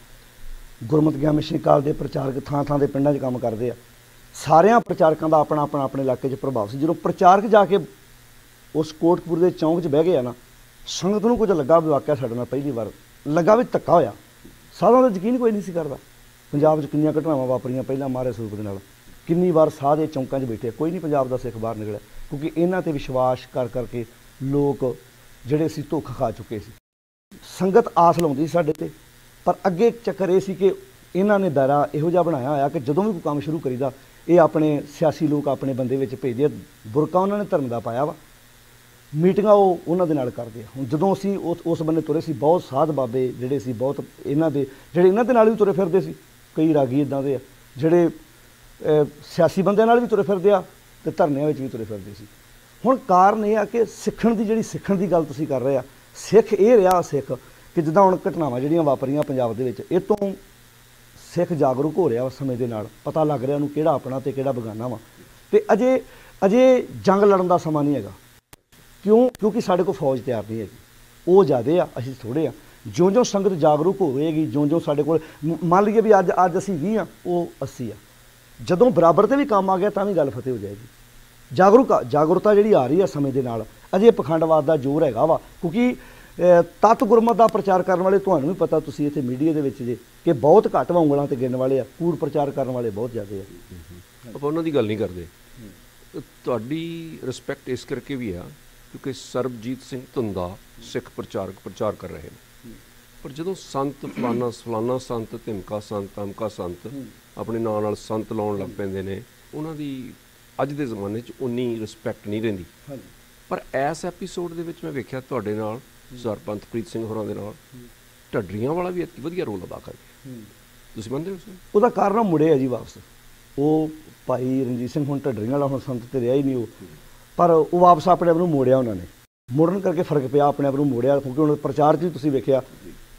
ਗੁਰਮਤਿ ਗਿਆਨ ਮਿਸ਼ਨ ਕਾਲ ਦੇ ਪ੍ਰਚਾਰਕ ਥਾਂ ਥਾਂ ਦੇ ਪਿੰਡਾਂ 'ਚ ਕੰਮ ਕਰਦੇ ਆ। ਸਾਰਿਆਂ ਪ੍ਰਚਾਰਕਾਂ ਦਾ ਆਪਣਾ ਆਪਣਾ ਆਪਣੇ ਇਲਾਕੇ 'ਚ ਪ੍ਰਭਾਵ ਸੀ। ਜਦੋਂ ਪ੍ਰਚਾਰਕ ਜਾ ਕੇ ਉਸ ਕੋਟਕਪੂਰ ਦੇ ਚੌਂਕ 'ਚ ਬਹਿ ਗਿਆ ਨਾ, ਸੰਗਤ ਨੂੰ ਕੁਝ ਲੱਗਾ ਵੀ ਵਾਕਿਆ ਸਾਡੇ ਨਾਲ ਪਹਿਲੀ ਵਾਰ ਲੱਗਾ ਵੀ ਧੱਕਾ ਹੋਇਆ। ਸਾਧਾਂ ਦਾ ਯਕੀਨ ਕੋਈ ਨਹੀਂ ਸੀ ਕਰਦਾ। ਪੰਜਾਬ 'ਚ ਕਿੰਨੀਆਂ ਘਟਨਾਵਾਂ ਵਾਪਰੀਆਂ ਪਹਿਲਾਂ ਮਹਾਰਾਜ ਸਰੂਪ ਦੇ ਨਾਲ, ਕਿੰਨੀ ਵਾਰ ਸਾਧ ਦੇ ਚੌਂਕਾਂ 'ਚ ਬੈਠੇ, ਕੋਈ ਨਹੀਂ ਪੰਜਾਬ ਦਾ ਸਿੱਖ ਬਾਹਰ ਨਿਕਲਿਆ, ਕਿਉਂਕਿ ਇਹਨਾਂ 'ਤੇ ਵਿਸ਼ਵਾਸ ਕਰ ਕਰਕੇ ਲੋਕ ਜਿਹੜੇ ਸੀ ਧੋਖਾ ਖਾ ਚੁੱਕੇ ਸੀ। ਸੰਗਤ ਆਸ ਲਾਉਂਦੀ ਸੀ ਸਾਡੇ 'ਤੇ, ਪਰ ਅੱਗੇ ਚੱਕਰ ਇਹ ਸੀ ਕਿ ਇਹਨਾਂ ਨੇ ਦਾਇਰਾ ਇਹੋ ਜਿਹਾ ਬਣਾਇਆ ਹੋਇਆ ਕਿ ਜਦੋਂ ਵੀ ਕੋਈ ਕੰਮ ਸ਼ੁਰੂ ਕਰੀਦਾ ਇਹ ਆਪਣੇ ਸਿਆਸੀ ਲੋਕ ਆਪਣੇ ਬੰਦੇ ਵਿੱਚ ਭੇਜਦੇ। ਬੁਰਕਾ ਉਹਨਾਂ ਨੇ ਧਰਮ ਦਾ ਪਾਇਆ ਵਾ, ਮੀਟਿੰਗਾਂ ਉਹ ਉਹਨਾਂ ਦੇ ਨਾਲ ਕਰਦੇ ਆ। ਹੁਣ ਜਦੋਂ ਅਸੀਂ ਉਸ ਬੰਨੇ ਤੁਰੇ ਸੀ, ਬਹੁਤ ਸਾਧ ਬਾਬੇ ਜਿਹੜੇ ਸੀ, ਬਹੁਤ ਇਹਨਾਂ ਦੇ ਜਿਹੜੇ ਇਹਨਾਂ ਦੇ ਨਾਲ ਵੀ ਤੁਰੇ ਫਿਰਦੇ ਸੀ, ਕਈ ਰਾਗੀ ਇੱਦਾਂ ਦੇ ਆ ਜਿਹੜੇ ਸਿਆਸੀ ਬੰਦਿਆਂ ਨਾਲ ਵੀ ਤੁਰੇ ਫਿਰਦੇ ਆ ਅਤੇ ਧਰਨਿਆਂ ਵਿੱਚ ਵੀ ਤੁਰੇ ਫਿਰਦੇ ਸੀ। ਹੁਣ ਕਾਰਨ ਇਹ ਆ ਕਿ ਸਿੱਖਣ ਦੀ ਗੱਲ ਤੁਸੀਂ ਕਰ ਰਹੇ ਆ। ਸਿੱਖ ਇਹ ਰਿਹਾ ਸਿੱਖ ਕਿ ਜਿੱਦਾਂ ਹੁਣ ਘਟਨਾਵਾਂ ਜਿਹੜੀਆਂ ਵਾਪਰੀਆਂ ਪੰਜਾਬ ਦੇ ਵਿੱਚ, ਇਹ ਤੋਂ ਸਿੱਖ ਜਾਗਰੂਕ ਹੋ ਰਿਹਾ ਉਸ ਸਮੇਂ ਦੇ ਨਾਲ, ਪਤਾ ਲੱਗ ਰਿਹਾ ਉਹਨੂੰ ਕਿਹੜਾ ਆਪਣਾ ਅਤੇ ਕਿਹੜਾ ਬੇਗਾਨਾ ਵਾ। ਅਤੇ ਅਜੇ ਜੰਗ ਲੜਨ ਦਾ ਸਮਾਂ ਨਹੀਂ ਹੈਗਾ। ਕਿਉਂਕਿ ਸਾਡੇ ਕੋਲ ਫੌਜ ਤਿਆਰ ਨਹੀਂ ਹੈਗੀ। ਉਹ ਜ਼ਿਆਦੇ ਆ, ਅਸੀਂ ਥੋੜ੍ਹੇ ਆ। ਜਿਉਂ-ਜਿਉਂ ਸੰਗਤ ਜਾਗਰੂਕ ਹੋਵੇਗੀ, ਜਿਉਂ-ਜਿਉਂ ਸਾਡੇ ਕੋਲ ਮੰਨ ਲਈਏ ਵੀ ਅੱਜ ਅਸੀਂ 20 ਆ, ਉਹ 80 ਆ, ਜਦੋਂ ਬਰਾਬਰ 'ਤੇ ਵੀ ਕੰਮ ਆ ਗਿਆ ਤਾਂ ਵੀ ਗੱਲ ਫਤਿਹ ਹੋ ਜਾਏਗੀ। ਜਾਗਰੂਕਤਾ ਜਿਹੜੀ ਆ ਰਹੀ ਆ ਸਮੇਂ ਦੇ ਨਾਲ, ਅਜੇ ਪਖੰਡਵਾਦ ਦਾ ਜ਼ੋਰ ਹੈਗਾ ਵਾ, ਕਿਉਂਕਿ ਤਤ ਗੁਰਮਤ ਦਾ ਪ੍ਰਚਾਰ ਕਰਨ ਵਾਲੇ ਤੁਹਾਨੂੰ ਵੀ ਪਤਾ, ਤੁਸੀਂ ਇੱਥੇ ਮੀਡੀਆ ਦੇ ਵਿੱਚ ਜੇ ਕਿ ਬਹੁਤ ਘੱਟ ਉਂਗਲਾਂ ਤੇ ਗਿਣਨ ਵਾਲੇ ਆ, ਕੂੜ ਪ੍ਰਚਾਰ ਕਰਨ ਵਾਲੇ ਬਹੁਤ ਜ਼ਿਆਦਾ ਆ।
ਆਪਾਂ ਉਹਨਾਂ ਦੀ ਗੱਲ ਨਹੀਂ ਕਰਦੇ। ਤੁਹਾਡੀ ਰਿਸਪੈਕਟ ਇਸ ਕਰਕੇ ਵੀ ਆ ਕਿਉਂਕਿ ਸਰਬਜੀਤ ਸਿੰਘ ਧੁੰਦਾ ਸਿੱਖ ਪ੍ਰਚਾਰ ਕਰ ਰਹੇ ਨੇ, ਪਰ ਜਦੋਂ ਸੰਤ ਫਲਾਨਾ ਸੰਤ, ਧਿਮਕਾ ਸੰਤ, ਅਮਕਾ ਸੰਤ ਆਪਣੇ ਨਾਂ ਨਾਲ ਸੰਤ ਲਾਉਣ ਲੱਗ ਪੈਂਦੇ ਨੇ, ਉਹਨਾਂ ਦੀ ਅੱਜ ਦੇ ਜ਼ਮਾਨੇ 'ਚ ਉਨੀ ਰਿਸਪੈਕਟ ਨਹੀਂ ਰਹਿੰਦੀ। ਪਰ ਇਸ ਐਪੀਸੋਡ ਦੇ ਵਿੱਚ ਮੈਂ ਵੇਖਿਆ ਤੁਹਾਡੇ ਨਾਲ ਸਰ ਪੰਥਪ੍ਰੀਤ ਸਿੰਘ ਹੋਰਾਂ ਦੇ ਨਾਲ ਢੱਡਰੀਆਂ ਵਾਲਾ ਵੀ ਵਧੀਆ ਰੋਲ ਅਦਾ ਕਰ ਗਿਆ। ਤੁਸੀਂ ਮੰਨਦੇ ਹੋ?
ਉਹਦਾ ਕਾਰਨ ਮੁੜੇ ਆ ਜੀ ਵਾਪਸ। ਉਹ ਭਾਈ ਰਣਜੀਤ ਸਿੰਘ ਹੁਣ ਢੱਡਰੀਆਂ ਵਾਲਾ ਹੁਣ ਸੰਤ ਤੇ ਰਿਹਾ ਹੀ ਨਹੀਂ ਉਹ, ਪਰ ਉਹ ਵਾਪਸ ਆਪਣੇ ਆਪ ਨੂੰ ਮੋੜਿਆ। ਉਹਨਾਂ ਨੇ ਮੋੜਨ ਕਰਕੇ ਫਰਕ ਪਿਆ, ਆਪਣੇ ਆਪ ਨੂੰ ਮੋੜਿਆ। ਕਿਉਂਕਿ ਹੁਣ ਪ੍ਰਚਾਰ 'ਚ ਵੀ ਤੁਸੀਂ ਵੇਖਿਆ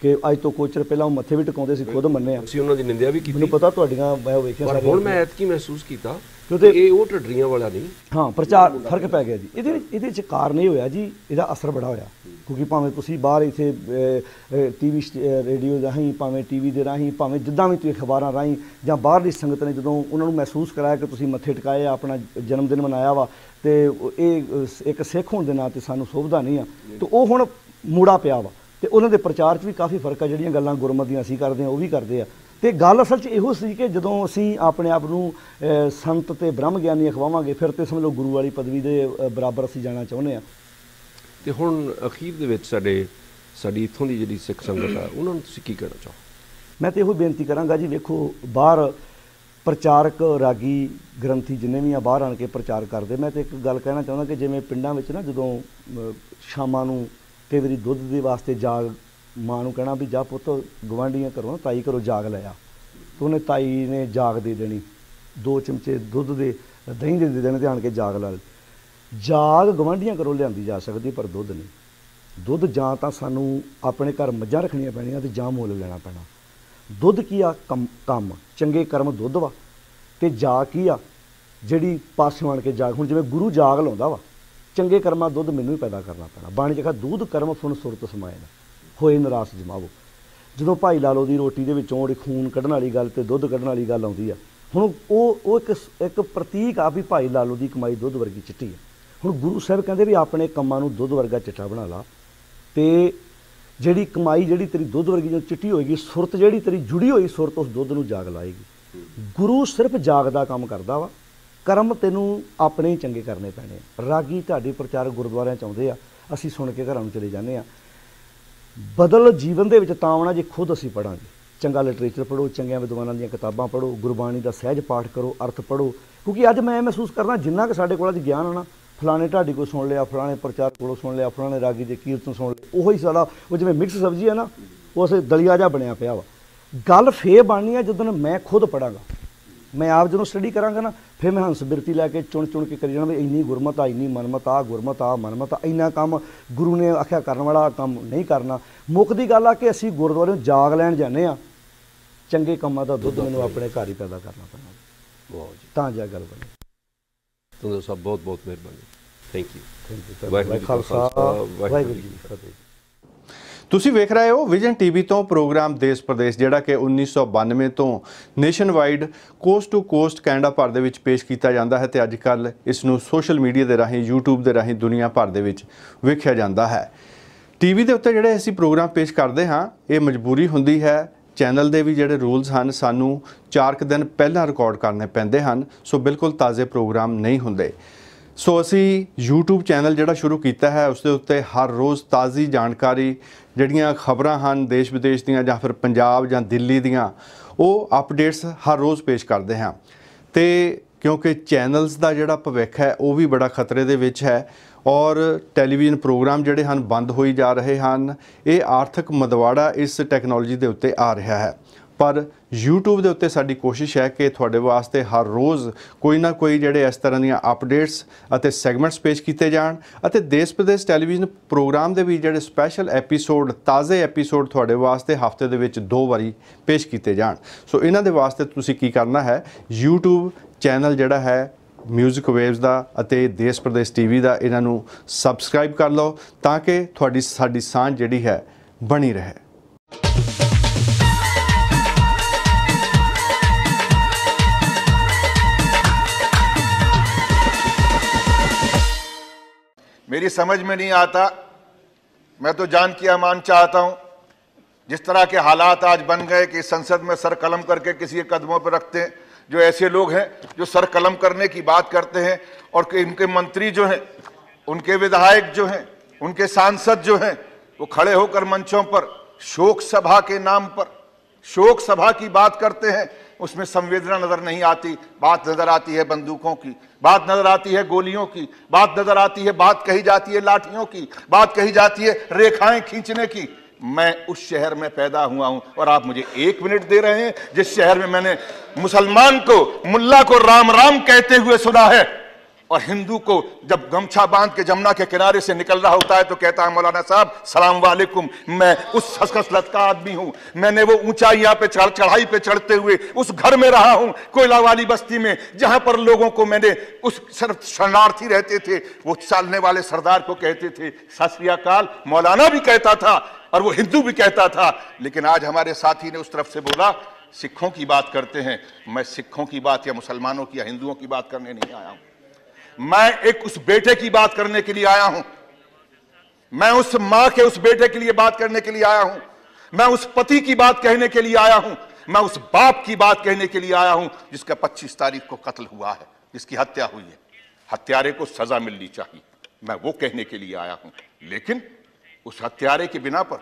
ਕਿ ਅੱਜ ਤੋਂ ਕੁਝ ਚਿਰ ਪਹਿਲਾਂ ਉਹ ਮੱਥੇ ਵੀ ਟਿਕਾਉਂਦੇ ਸੀ, ਖੁਦ ਮੰਨਿਆ।
ਅਸੀਂ ਉਹਨਾਂ ਦੀ ਨਿੰਦਿਆ ਵੀ ਕੀਤੀ,
ਮੈਨੂੰ ਪਤਾ ਤੁਹਾਡੀਆਂ ਮੈਂ ਵੇਖਿਆ
ਸਾਰੇ। ਹੁਣ ਮੈਂ ਐਤਕੀ ਮਹਿਸੂਸ ਕੀਤਾ ਕਿ ਇਹ ਉਹ ਢੱਡਰੀਆਂ ਵਾਲਾ ਨਹੀਂ।
ਹਾਂ, ਪ੍ਰਚਾਰ ਫਰਕ ਪੈ ਗਿਆ ਜੀ। ਇਹਦੇ 'ਚ ਕਾਰਨ ਇਹ ਹੋਇਆ ਜੀ, ਇਹਦਾ ਅਸਰ ਬੜਾ ਹੋਇਆ। ਕਿਉਂਕਿ ਭਾਵੇਂ ਤੁਸੀਂ ਬਾਹਰ ਇੱਥੇ TV ਰੇਡੀਓ ਰਾਹੀਂ, ਭਾਵੇਂ TV ਦੇ ਰਾਹੀਂ, ਭਾਵੇਂ ਜਿੱਦਾਂ ਵੀ ਤੁਸੀਂ ਅਖਬਾਰਾਂ ਰਾਹੀਂ ਜਾਂ ਬਾਹਰਲੀ ਸੰਗਤ ਨੇ ਜਦੋਂ ਉਹਨਾਂ ਨੂੰ ਮਹਿਸੂਸ ਕਰਾਇਆ ਕਿ ਤੁਸੀਂ ਮੱਥੇ ਟਿਕਾਏ, ਆਪਣਾ ਜਨਮ ਦਿਨ ਮਨਾਇਆ ਵਾ, ਤੇ ਇਹ ਇੱਕ ਸਿੱਖ ਹੋਣ ਦੇ ਨਾਂ 'ਤੇ ਸਾਨੂੰ ਸੁਵਿਧਾ ਨਹੀਂ ਆ, ਤੇ ਉਹ ਹੁਣ ਮੂੜਾ ਪਿਆ ਵਾ। ਤੇ ਉਹਨਾਂ ਦੇ ਪ੍ਰਚਾਰ 'ਚ ਵੀ ਕਾਫੀ ਫਰਕ ਆ। ਜਿਹੜੀਆਂ ਗੱਲਾਂ ਗੁਰਮਤਿ ਦੀਆਂ ਅਸੀਂ ਕਰਦੇ ਹਾਂ ਉਹ ਵੀ ਕਰਦੇ ਆ। ਤੇ ਗੱਲ ਅਸਲ 'ਚ ਇਹੋ ਸੀ ਕਿ ਜਦੋਂ ਅਸੀਂ ਆਪਣੇ ਆਪ ਨੂੰ ਸੰਤ ਤੇ ਬ੍ਰਹਮ ਗਿਆਨੀ ਅਖਵਾਵਾਂਗੇ, ਫਿਰ ਤੇ ਸਮਝ ਲਓ ਗੁਰੂ ਵਾਲੀ ਪਦਵੀ ਦੇ ਬਰਾਬਰ ਅਸੀਂ ਜਾਣਾ ਚਾਹੁੰਦੇ ਹਾਂ।
ਤੇ ਹੁਣ ਅਖੀਰ ਦੇ ਵਿੱਚ ਸਾਡੀ ਇੱਥੋਂ ਦੀ ਜਿਹੜੀ ਸਿੱਖ ਸੰਗਤ ਆ, ਉਹਨਾਂ ਨੂੰ ਤੁਸੀਂ ਕੀ ਕਹਿਣਾ ਚਾਹੋ?
ਮੈਂ ਤਾਂ ਇਹੋ ਬੇਨਤੀ ਕਰਾਂਗਾ ਜੀ, ਵੇਖੋ ਬਾਹਰ ਪ੍ਰਚਾਰਕ, ਰਾਗੀ, ਗ੍ਰੰਥੀ ਜਿੰਨੇ ਵੀ ਆ ਬਾਹਰ ਆਣ ਕੇ ਪ੍ਰਚਾਰ ਕਰਦੇ। ਮੈਂ ਤਾਂ ਇੱਕ ਗੱਲ ਕਹਿਣਾ ਚਾਹੁੰਦਾ ਕਿ ਜਿਵੇਂ ਪਿੰਡਾਂ ਵਿੱਚ ਨਾ ਜਦੋਂ ਸ਼ਾਮਾਂ ਨੂੰ ਕਈ ਵਾਰੀ ਦੁੱਧ ਦੇ ਵਾਸਤੇ ਜਾਗ, ਮਾਂ ਨੂੰ ਕਹਿਣਾ ਵੀ ਜਾ ਪੁੱਤ ਗਵਾਂਢੀਆਂ ਘਰੋਂ ਤਾਈ ਘਰੋਂ ਜਾਗ ਲਿਆ, ਤਾਂ ਉਹਨੇ ਤਾਈ ਨੇ ਜਾਗ ਦੇ ਦੇਣੀ, 2 ਚਮਚੇ ਦੁੱਧ ਦੇ ਦਹੀਂ ਦੇ ਦੇਣੇ ਤੇ ਆਣ ਕੇ ਜਾਗ ਲਾ ਲਈ। ਜਾਗ ਗਵਾਂਢੀਆਂ ਘਰੋਂ ਲਿਆਂਦੀ ਜਾ ਸਕਦੀ, ਪਰ ਦੁੱਧ ਨਹੀਂ। ਦੁੱਧ ਜਾਂ ਤਾਂ ਸਾਨੂੰ ਆਪਣੇ ਘਰ ਮੱਝਾਂ ਰੱਖਣੀਆਂ ਪੈਣੀਆਂ ਤੇ ਜਾਂ ਮੁੱਲ ਲੈਣਾ ਪੈਣਾ। ਦੁੱਧ ਕੀ ਆ? ਕੰਮ ਚੰਗੇ ਕਰਮ ਦੁੱਧ ਵਾ। ਤੇ ਜਾਗ ਕੀ ਆ? ਜਿਹੜੀ ਪਾਸਿਓਂ ਆਣ ਕੇ ਜਾਗ। ਹੁਣ ਜਿਵੇਂ ਗੁਰੂ ਜਾਗ ਲਾਉਂਦਾ ਵਾ, ਚੰਗੇ ਕਰਮਾਂ ਦੁੱਧ ਮੈਨੂੰ ਹੀ ਪੈਦਾ ਕਰਨਾ ਪੈਣਾ। ਬਾਣੀ 'ਚ ਕਿਹਾ ਦੂਧ ਕਰਮ ਫੁਨ ਸੁਰਤ ਸਮਾਏ ਨਾ ਹੋਏ ਨਰਾਸ ਜਮਾਵੋ। ਜਦੋਂ ਭਾਈ ਲਾਲੋ ਦੀ ਰੋਟੀ ਦੇ ਵਿੱਚੋਂ ਜਿਹੜੀ ਖੂਨ ਕੱਢਣ ਵਾਲੀ ਗੱਲ ਤੇ ਦੁੱਧ ਕੱਢਣ ਵਾਲੀ ਗੱਲ ਆਉਂਦੀ ਆ, ਹੁਣ ਉਹ ਇੱਕ ਪ੍ਰਤੀਕ ਆ ਵੀ ਭਾਈ ਲਾਲੋ ਦੀ ਕਮਾਈ ਦੁੱਧ ਵਰਗੀ ਚਿੱਟੀ ਆ। ਹੁਣ ਗੁਰੂ ਸਾਹਿਬ ਕਹਿੰਦੇ ਵੀ ਆਪਣੇ ਕੰਮਾਂ ਨੂੰ ਦੁੱਧ ਵਰਗਾ ਚਿੱਟਾ ਬਣਾ ਲਾ, ਤੇ ਜਿਹੜੀ ਕਮਾਈ ਜਿਹੜੀ ਤੇਰੀ ਦੁੱਧ ਵਰਗੀ ਜਦੋਂ ਚਿੱਟੀ ਹੋਏਗੀ, ਸੁਰਤ ਜਿਹੜੀ ਤੇਰੀ ਜੁੜੀ ਹੋਈ ਸੁਰਤ ਉਸ ਦੁੱਧ ਨੂੰ ਜਾਗ ਲਾਏਗੀ। ਗੁਰੂ ਸਿਰਫ ਜਾਗ ਦਾ ਕੰਮ ਕਰਦਾ ਵਾ, ਕਰਮ ਤੈਨੂੰ ਆਪਣੇ ਹੀ ਚੰਗੇ ਕਰਨੇ ਪੈਣੇ ਆ। ਰਾਗੀ ਤੁਹਾਡੇ ਪ੍ਰਚਾਰਕ ਗੁਰਦੁਆਰਿਆਂ 'ਚ ਆਉਂਦੇ ਆ, ਅਸੀਂ ਸੁਣ ਕੇ ਘਰਾਂ ਨੂੰ ਚਲੇ ਜਾਂਦੇ ਆ। ਬਦਲ ਜੀਵਨ ਦੇ ਵਿੱਚ ਤਾਂ ਆਉਣਾ ਜੇ ਖੁਦ ਅਸੀਂ ਪੜ੍ਹਾਂਗੇ। ਚੰਗਾ ਲਿਟਰੇਚਰ ਪੜ੍ਹੋ, ਚੰਗੀਆਂ ਵਿਦਵਾਨਾਂ ਦੀਆਂ ਕਿਤਾਬਾਂ ਪੜ੍ਹੋ, ਗੁਰਬਾਣੀ ਦਾ ਸਹਿਜ ਪਾਠ ਕਰੋ, ਅਰਥ ਪੜ੍ਹੋ। ਕਿਉਂਕਿ ਅੱਜ ਮੈਂ ਮਹਿਸੂਸ ਕਰਦਾ ਜਿੰਨਾ ਕਿ ਸਾਡੇ ਕੋਲ ਅੱਜ ਗਿਆਨ ਆਣਾ, ਫਲਾਣੇ ਢਾਡੀ ਕੋਲ ਸੁਣ ਲਿਆ, ਫਲਾਣੇ ਪ੍ਰਚਾਰ ਕੋਲੋਂ ਸੁਣ ਲਿਆ, ਫਲਾਣੇ ਰਾਗੀ ਦੇ ਕੀਰਤਨ ਸੁਣ ਲਏ, ਉਹੀ ਸਾਡਾ ਉਹ ਜਿਵੇਂ ਮਿਕਸ ਸਬਜ਼ੀ ਹੈ ਨਾ, ਉਹ ਅਸੀਂ ਦਲੀਆ ਜਿਹਾ ਬਣਿਆ ਪਿਆ ਵਾ। ਗੱਲ ਫੇਰ ਬਣਨੀ ਆ ਜਦੋਂ ਮੈਂ ਖੁਦ ਪੜ੍ਹਾਂਗਾ। ਮੈਂ ਆਪ ਜਦੋਂ ਸਟੱਡੀ ਕਰਾਂਗਾ ਨਾ, ਫਿਰ ਮੈਂ ਹੰਸ ਬਿਰਤੀ ਲੈ ਕੇ ਚੁਣ ਕੇ ਕਰੀ ਜਾਣਾ ਵੀ ਇੰਨੀ ਗੁਰਮਤ ਆ, ਇੰਨੀ ਮਨਮਤ ਆ, ਗੁਰਮਤ ਆ, ਮਨਮਤ ਆ। ਇੰਨਾ ਕੰਮ ਗੁਰੂ ਨੇ ਆਖਿਆ ਕਰਨ ਵਾਲਾ ਕੰਮ ਨਹੀਂ ਕਰਨਾ। ਮੁੱਖ ਦੀ ਗੱਲ ਆ ਕਿ ਅਸੀਂ ਗੁਰਦੁਆਰੇ ਨੂੰ ਜਾਗ ਲੈਣ ਜਾਂਦੇ ਆ, ਚੰਗੇ ਕੰਮਾਂ ਦਾ ਦੁੱਧ ਮੈਨੂੰ ਆਪਣੇ ਘਰ ਹੀ ਪੈਦਾ ਕਰਨਾ ਪੈਣਾ ਤਾਂ ਜਾ ਗੱਲ ਬਣੇ।
ਤੁਹਾਨੂੰ ਸਭ ਬਹੁਤ ਬਹੁਤ ਮਿਹਰਬਾਨੀ। Thank you.
ਵਾਹਿਗੁਰੂ ਖਾਲਸਾ, ਵਾਹਿਗੁਰੂ ਜੀ ਕੀ ਫਤਿਹ।
ਤੁਸੀਂ ਵੇਖ ਰਹੇ ਹੋ ਵਿਜ਼ਨ ਟੀਵੀ ਤੋਂ ਪ੍ਰੋਗਰਾਮ ਦੇਸ਼ ਪ੍ਰਦੇਸ਼, ਜਿਹੜਾ ਕਿ 1992 ਤੋਂ nationwide coast to coast Canada ਭਰ ਦੇ ਵਿੱਚ ਪੇਸ਼ ਕੀਤਾ ਜਾਂਦਾ ਹੈ ਤੇ ਅੱਜ ਕੱਲ੍ਹ ਇਸ ਨੂੰ ਸੋਸ਼ਲ ਮੀਡੀਆ ਦੇ ਰਾਹੀਂ, YouTube ਦੇ ਰਾਹੀਂ ਦੁਨੀਆ ਭਰ ਦੇ ਵਿੱਚ ਵੇਖਿਆ ਜਾਂਦਾ ਹੈ। ਟੀਵੀ ਦੇ ਉੱਤੇ ਜਿਹੜੇ ਅਸੀਂ ਪ੍ਰੋਗਰਾਮ ਪੇਸ਼ ਕਰਦੇ ਹਾਂ, ਇਹ ਮਜਬੂਰੀ ਹੁੰਦੀ ਹੈ। ਚੈਨਲ ਦੇ ਵੀ ਜਿਹੜੇ ਰੂਲਸ ਹਨ, ਸਾਨੂੰ 4 ਦਿਨ ਪਹਿਲਾਂ ਰਿਕਾਰਡ ਕਰਨੇ ਪੈਂਦੇ ਹਨ, ਸੋ ਬਿਲਕੁਲ ਤਾਜ਼ੇ ਪ੍ਰੋਗਰਾਮ ਨਹੀਂ ਹੁੰਦੇ। ਸੋ ਅਸੀਂ YouTube ਚੈਨਲ ਜਿਹੜਾ ਸ਼ੁਰੂ ਕੀਤਾ ਹੈ, ਉਸ ਦੇ ਉੱਤੇ ਹਰ ਰੋਜ਼ ਤਾਜ਼ੀ ਜਾਣਕਾਰੀ, ਜਿਹੜੀਆਂ ਖਬਰਾਂ ਹਨ ਦੇਸ਼ ਵਿਦੇਸ਼ ਦੀਆਂ ਜਾਂ ਫਿਰ ਪੰਜਾਬ ਜਾਂ ਦਿੱਲੀ ਦੀਆਂ, ਉਹ ਅਪਡੇਟਸ ਹਰ ਰੋਜ਼ ਪੇਸ਼ ਕਰਦੇ ਹਾਂ। ਤੇ ਕਿਉਂਕਿ ਚੈਨਲਸ ਦਾ ਜਿਹੜਾ ਭਵਿੱਖ ਹੈ ਉਹ ਵੀ ਬੜਾ ਖਤਰੇ ਦੇ ਵਿੱਚ ਹੈ ਔਰ ਟੈਲੀਵਿਜ਼ਨ ਪ੍ਰੋਗਰਾਮ ਜਿਹੜੇ ਹਨ ਬੰਦ ਹੋਈ ਜਾ ਰਹੇ ਹਨ। ਇਹ ਆਰਥਿਕ ਮਦਵਾੜਾ ਇਸ ਟੈਕਨੋਲੋਜੀ ਦੇ ਉੱਤੇ ਆ ਰਿਹਾ ਹੈ। ਪਰ YouTube ਦੇ ਉੱਤੇ ਸਾਡੀ ਕੋਸ਼ਿਸ਼ ਹੈ ਕਿ ਤੁਹਾਡੇ ਵਾਸਤੇ ਹਰ ਰੋਜ਼ ਕੋਈ ਨਾ ਕੋਈ ਜਿਹੜੇ ਇਸ ਤਰ੍ਹਾਂ ਦੀਆਂ ਅਪਡੇਟਸ ਅਤੇ ਸੈਗਮੈਂਟਸ ਪੇਸ਼ ਕੀਤੇ ਜਾਣ ਅਤੇ ਦੇਸ਼ ਪ੍ਰਦੇਸ਼ ਟੈਲੀਵਿਜ਼ਨ ਪ੍ਰੋਗਰਾਮ ਦੇ ਵੀ ਜਿਹੜੇ ਸਪੈਸ਼ਲ ਐਪੀਸੋਡ, ਤਾਜ਼ੇ ਐਪੀਸੋਡ ਤੁਹਾਡੇ ਵਾਸਤੇ ਹਫ਼ਤੇ ਦੇ ਵਿੱਚ 2 ਵਾਰੀ ਪੇਸ਼ ਕੀਤੇ ਜਾਣ। ਸੋ ਇਹਨਾਂ ਦੇ ਵਾਸਤੇ ਤੁਸੀਂ ਕੀ ਕਰਨਾ ਹੈ, YouTube ਚੈਨਲ ਜਿਹੜਾ ਹੈ ਮਿਊਜ਼ਿਕ ਵੇਵਸ ਦਾ ਅਤੇ ਦੇਸ਼ ਪ੍ਰਦੇਸ਼ TV ਦਾ, ਇਹਨਾਂ ਨੂੰ ਸਬਸਕ੍ਰਾਈਬ ਕਰ ਲਓ ਤਾਂ ਕਿ ਤੁਹਾਡੀ ਸਾਡੀ ਸਾਂਝ ਜਿਹੜੀ ਹੈ ਬਣੀ ਰਹੇ।
मेरी समझ में नहीं आता मैं तो जान की अमान चाहता हूं। जिस तरह के हालात आज बन गए कि संसद में सर कलम करके किसी के कदमों पर रखते हैं, जो ऐसे लोग हैं जो सर कलम करने की बात करते हैं, और इनके मंत्री जो हैं, उनके विधायक जो हैं, उनके सांसद जो हैं, वो खड़े होकर मंचों पर शोक सभा के नाम पर शोक सभा की बात करते हैं। उसमें संवेदना नजर नहीं आती, बात नजर आती है बंदूकों की, बात नजर आती है गोलियों की, बात नजर आती है, बात कही जाती है लाठियों की, बात कही जाती है रेखाएं खींचने की। मैं उस शहर में पैदा हुआ हूं और आप मुझे 1 मिनट दे रहे हैं जिस शहर में मैंने मुसलमान को, मुल्ला को राम राम कहते हुए सुना है, और हिंदू को जब गमछा बांध के जमुना के किनारे से निकल रहा होता है तो कहता है मौलाना साहब सलाम वालेकुम। मैं उस खसलत का आदमी हूं। मैंने वो ऊंचाइयां पे चढ़ाई पे चढ़ते हुए उस घर में रहा हूं, कोयला वाली बस्ती में, जहां पर लोगों को मैंने उस शरणार्थी रहते थे, वो चलने वाले सरदार को कहते थे सत श्री अकाल। मौलाना भी कहता था और वो हिंदू भी कहता था। लेकिन आज हमारे साथी ने उस तरफ से बोला सिखों की बात करते हैं। मैं सिखों की बात या मुसलमानों की या हिंदुओं की बात करने नहीं आया हूं। मैं एक उस बेटे की बात करने के लिए आया हूं। मैं उस मां के उस बेटे के लिए बात करने के लिए आया हूं। मैं उस पति की बात कहने के लिए आया हूं। मैं उस बाप की बात कहने के लिए आया हूं जिसका 25 तारीख को कत्ल हुआ है, जिसकी हत्या हुई है। हत्यारे को सजा मिलनी चाहिए, मैं वो कहने के लिए आया हूं। लेकिन उस हत्यारे की बिना पर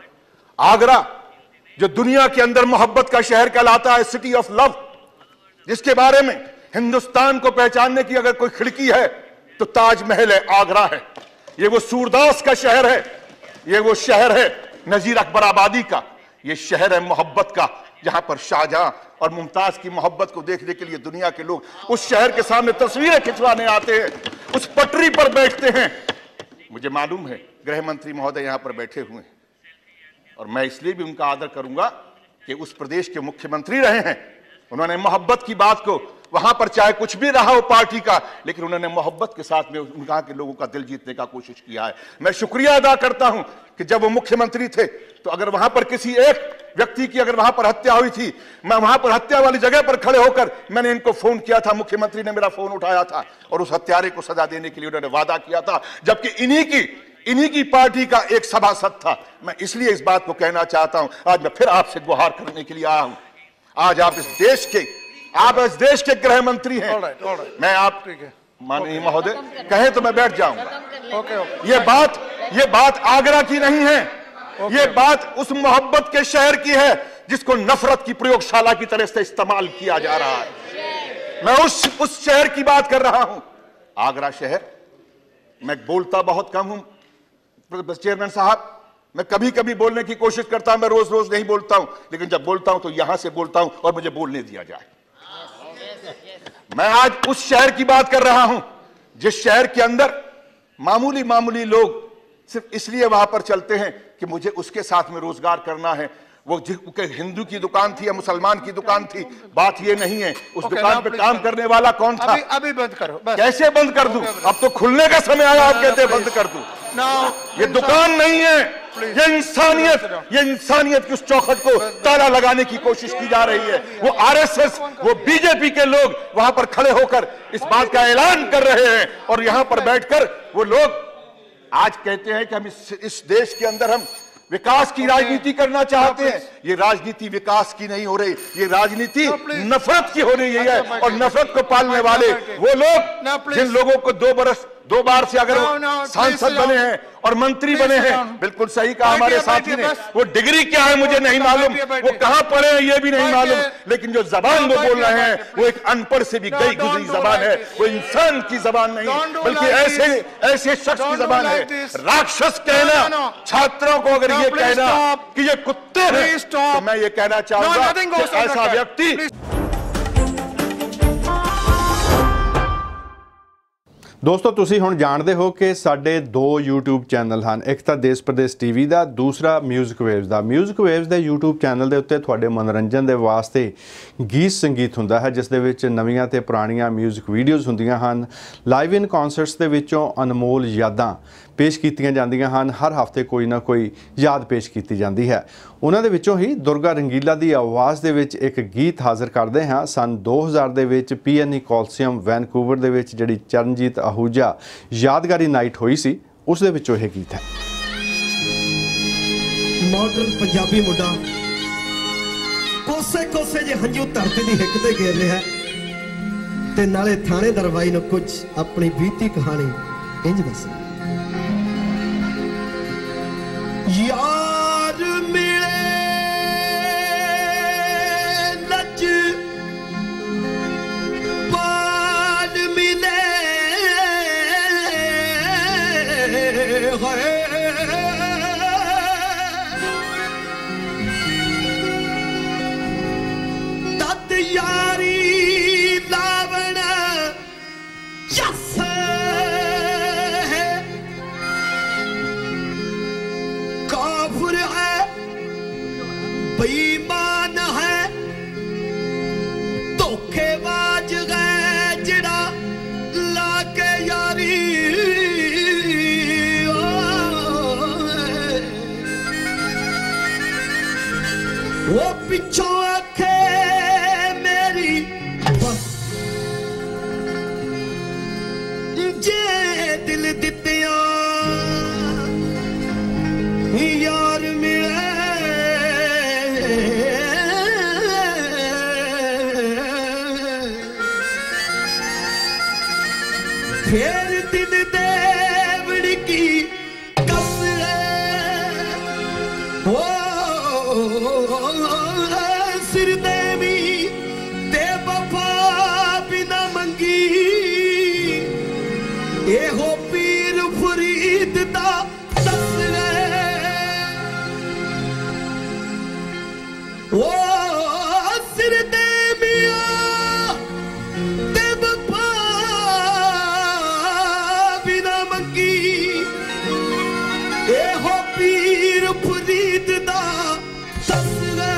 आगरा, जो दुनिया के अंदर मोहब्बत का शहर कहलाता है, सिटी ऑफ लव, जिसके बारे में हिंदुस्तान को पहचानने की अगर कोई खिड़की है तो ताजमहल है, आगरा है। ये वो सूरदास का शहर है, ये वो शहर है नजीर अकबर आबादी का, ये शहर है मोहब्बत का, जहां पर शाहजहां और मुमताज की मोहब्बत को देखने के लिए दुनिया के लोग उस शहर के सामने तस्वीरें खिंचवाने आते हैं, उस पटरी पर बैठते हैं। मुझे मालूम है गृह मंत्री महोदय यहां पर बैठे हुए हैं, और मैं इसलिए भी उनका आदर करूंगा कि उस प्रदेश के मुख्यमंत्री रहे हैं। उन्होंने मोहब्बत की बात को, वहां पर चाहे कुछ भी रहा हो पार्टी का, लेकिन उन्होंने मोहब्बत के साथ में उनका के लोगों का दिल जीतने का कोशिश किया है। मैं शुक्रिया अदा करता हूं कि जब वो मुख्यमंत्री थे तो अगर वहां पर किसी एक व्यक्ति की अगर वहां पर हत्या हुई थी, मैं वहां पर हत्या वाली जगह पर खड़े होकर मैंने इनको फोन किया था, मुख्यमंत्री ने मेरा फोन उठाया था और उस हत्यारे को सजा देने के लिए उन्होंने वादा किया था, जबकि इन्हीं की पार्टी का एक सभासद था। मैं इसलिए इस बात को कहना चाहता हूं, आज मैं फिर आपसे गुहार करने के लिए आया हूं। आज आप इस देश के गृह मंत्री हैं। मैं आप माननीय महोदय कहें तो मैं बैठ जाऊंगा। ये बात आगरा की नहीं है, ये बात उस मोहब्बत के शहर की है जिसको नफरत की प्रयोगशाला की तरह से इस्तेमाल किया जा रहा है। मैं उस शहर की बात कर रहा हूं, आगरा शहर। मैं बोलता बहुत कम हूं चेयरमैन साहब, मैं कभी कभी बोलने की कोशिश करता हूं, मैं रोज रोज नहीं बोलता हूं, लेकिन जब बोलता हूं तो यहां से बोलता हूं और मुझे बोलने दिया जाए। मैं आज उस शहर की बात कर रहा हूं जिस शहर के अंदर मामूली लोग सिर्फ इसलिए वहां पर चलते हैं कि मुझे उसके साथ में रोजगार करना है। वो हिंदू की दुकान थी या मुसलमान की दुकान थी, बात ये नहीं है। उस दुकान पे काम करने वाला कौन था?
अभी बंद करो।
कैसे बंद कर दूं? अब तो खुलने का समय आया, आप कहते हैं बंद कर दूं। ये दुकान नहीं है, ये इंसानियत की उस चौखट को ताला लगाने की कोशिश की जा रही है। वो आरएसएस, वो बीजेपी के लोग वहां पर खड़े होकर इस बात का ऐलान कर रहे हैं, और यहां पर बैठकर वो लोग आज कहते हैं कि हम इस देश के अंदर हम विकास की राजनीति करना चाहते हैं। ये राजनीति विकास की नहीं हो रही, ये राजनीति नफरत की हो रही है। और नफरत को पालने वाले वो लोग जिन लोगों को 2 बार से अगर सांसद बने हैं और मंत्री बने हैं, बिल्कुल सही कहा हमारे साथी ने, वो डिग्री क्या है मुझे नहीं मालूम, वो कहां पढ़े हैं ये भी नहीं मालूम, लेकिन जो जबान वो बोल रहे हैं वो एक अनपढ़ से भी गई गुजरी जबान है। वो इंसान की जबान नहीं, बल्कि ऐसे शख्स की जबान है। राक्षस कहना छात्रों को, अगर ये कहना कि ये कुत्ते हैं, तो मैं ये कहना चाहूंगा कि ऐसा व्यक्ति।
ਦੋਸਤੋ ਤੁਸੀਂ ਹੁਣ ਜਾਣਦੇ ਹੋ ਕਿ ਸਾਡੇ 2 YouTube ਚੈਨਲ ਹਨ, ਇੱਕ ਤਾਂ ਦੇਸ਼ ਪ੍ਰਦੇਸ਼ ਟੀਵੀ ਦਾ, ਦੂਸਰਾ ਮਿਊਜ਼ਿਕ ਵੇਵਜ਼ ਦਾ। ਮਿਊਜ਼ਿਕ ਵੇਵਜ਼ ਦੇ YouTube ਚੈਨਲ ਦੇ ਉੱਤੇ ਤੁਹਾਡੇ ਮਨੋਰੰਜਨ ਦੇ ਵਾਸਤੇ ਗੀਤ ਸੰਗੀਤ ਹੁੰਦਾ ਹੈ, ਜਿਸ ਦੇ ਵਿੱਚ ਨਵੀਆਂ ਤੇ ਪੁਰਾਣੀਆਂ ਮਿਊਜ਼ਿਕ ਵੀਡੀਓਜ਼ ਹੁੰਦੀਆਂ ਹਨ। ਲਾਈਵ ਇਨ ਕਨਸਰਟਸ ਦੇ ਵਿੱਚੋਂ ਅਨਮੋਲ ਯਾਦਾਂ पेश कीतियां जांदियां हन। हर हफ्ते कोई ना कोई याद पेश की जाती है। उन्हां दे विचों ही दुर्गा रंगीला की आवाज़ दे विच एक गीत हाज़र करते हैं। सन 2000 दे विच PNE कॉलसियम वैनकूवर दे विच जिहड़ी चरणजीत आहूजा यादगारी नाइट हुई सी, उस दे विचों यह गीत है।
मॉडर्न पंजाबी मुंडा कोसे कोसे जे हंजू धरती दी हिक ते घेर रहा ते नाले थानेदार बाई नूं कुछ अपनी बीती कहानी इंज दस। यार मिले लज पाल मिले होए यारी लावण यस है काफिर है बेईमान है धोखेबाज है जड़ा लाके यारी वो पिछों आखे दिल दित्तिया यार मिले फिर दिन देवड़ की कसरे सिर देवी दे वफा बिना मंगी ये हो पीर फरीद दा दसरे ओ सिर दे मियां ते वफा बिना मंगी ये हो पीर फरीद दा दसरे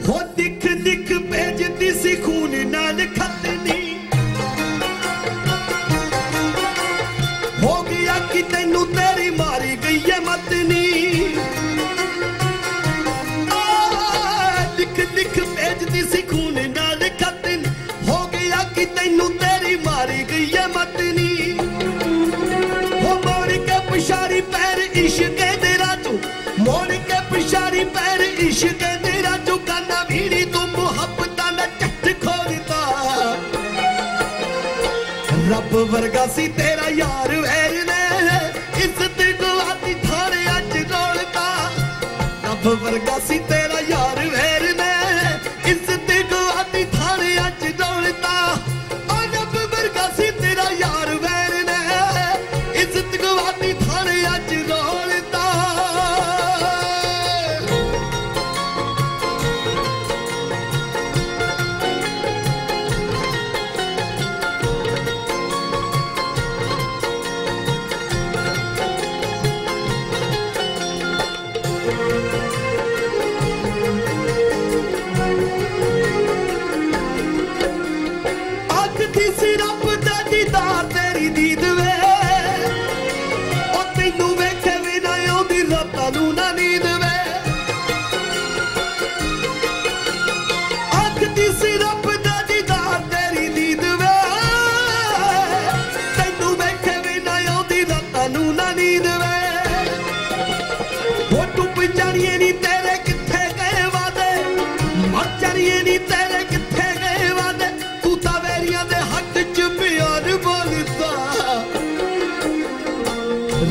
हो दिख दिख भेजती सी खून नाल खतनी हो गया कि तेनू तेरी मारी गई है मतनी लिख लिख भेजती सी खून नाल खतनी हो गया कि तेनू तेरी मारी गई है मतनी हो मोड़ के पिछाड़ी पैर इश्क दे राजू मोड़ के पिछाड़ी पैर इश्क दे राजू काना भीड़ी तू मुहब्बतां दा झट खोलता रब वर्गा सी तेरा यार वैर ने इज्जत गवाती थाने अज रोलता रब वर्गा सी तेरा यार वैर ने इज्जत गवाती थाने अज रोलता और रब वर्गा सी तेरा यार वैर ने इज्जत गवाती थाने अज रोलता।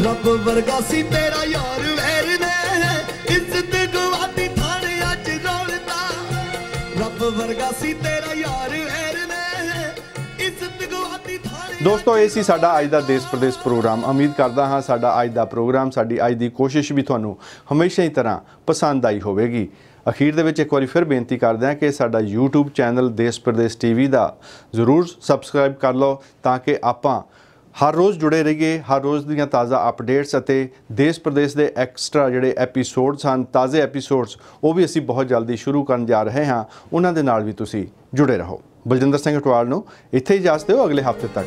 रब वर्गा सी तेरा यार वैर ने इज्जत गवाती थाने अज रोलता रब वर्गा सी तेरा यार वैर ने इज्जत गवाती थाने।
ਦੋਸਤੋ ਇਹ ਸੀ ਸਾਡਾ ਅੱਜ ਦਾ ਦੇਸ਼ ਪ੍ਰਦੇਸ਼ ਪ੍ਰੋਗਰਾਮ। ਉਮੀਦ ਕਰਦਾ ਹਾਂ ਸਾਡਾ ਅੱਜ ਦਾ ਪ੍ਰੋਗਰਾਮ ਸਾਡੀ ਅੱਜ ਦੀ ਕੋਸ਼ਿਸ਼ ਵੀ ਤੁਹਾਨੂੰ ਹਮੇਸ਼ਾ ਹੀ ਤਰ੍ਹਾਂ ਪਸੰਦ ਆਈ ਹੋਵੇਗੀ। ਅਖੀਰ ਦੇ ਵਿੱਚ ਇੱਕ ਵਾਰੀ ਫਿਰ ਬੇਨਤੀ ਕਰਦੇ ਹਾਂ ਕਿ ਸਾਡਾ YouTube ਚੈਨਲ ਦੇਸ਼ ਪ੍ਰਦੇਸ਼ TV ਦਾ ਜ਼ਰੂਰ ਸਬਸਕ੍ਰਾਈਬ ਕਰ ਲਓ ਤਾਂ ਕਿ ਆਪਾਂ हर रोज़ जुड़े रहिए, हर रोज़ दियां ताज़ा अपडेट्स ਅਤੇ देश प्रदेश के एक्सट्रा ਜਿਹੜੇ एपीसोड्स हैं ताज़े एपीसोड्स वो भी असी बहुत जल्दी शुरू करन जा रहे हैं उन्हां दे नाल भी तुसी जुड़े रहो। बलजिंदर सिंह अटवाल नूं इत्थे इजाज़त दिओ, अगले हफ्ते तक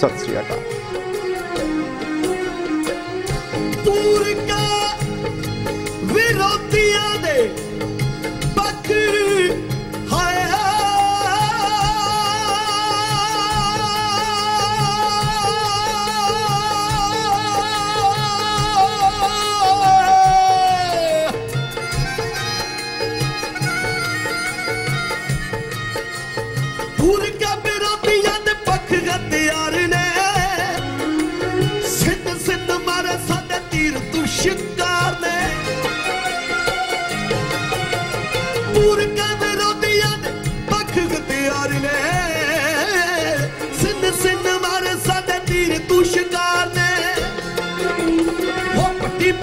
सत श्री अकाल।
विरोधियां दे पक हाय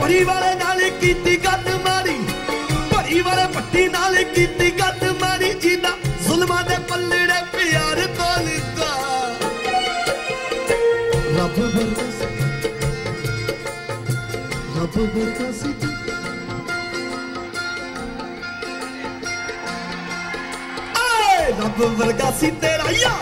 भरी वाले नाल कीती गल मारी भरी वाले पट्टी नाल कीती गल मारी जीना जुल्मां दे पल्लड़े प्यार तोलदा रब वर्गा सी रब वर्गा सी रब वर्गा सी तेरा यार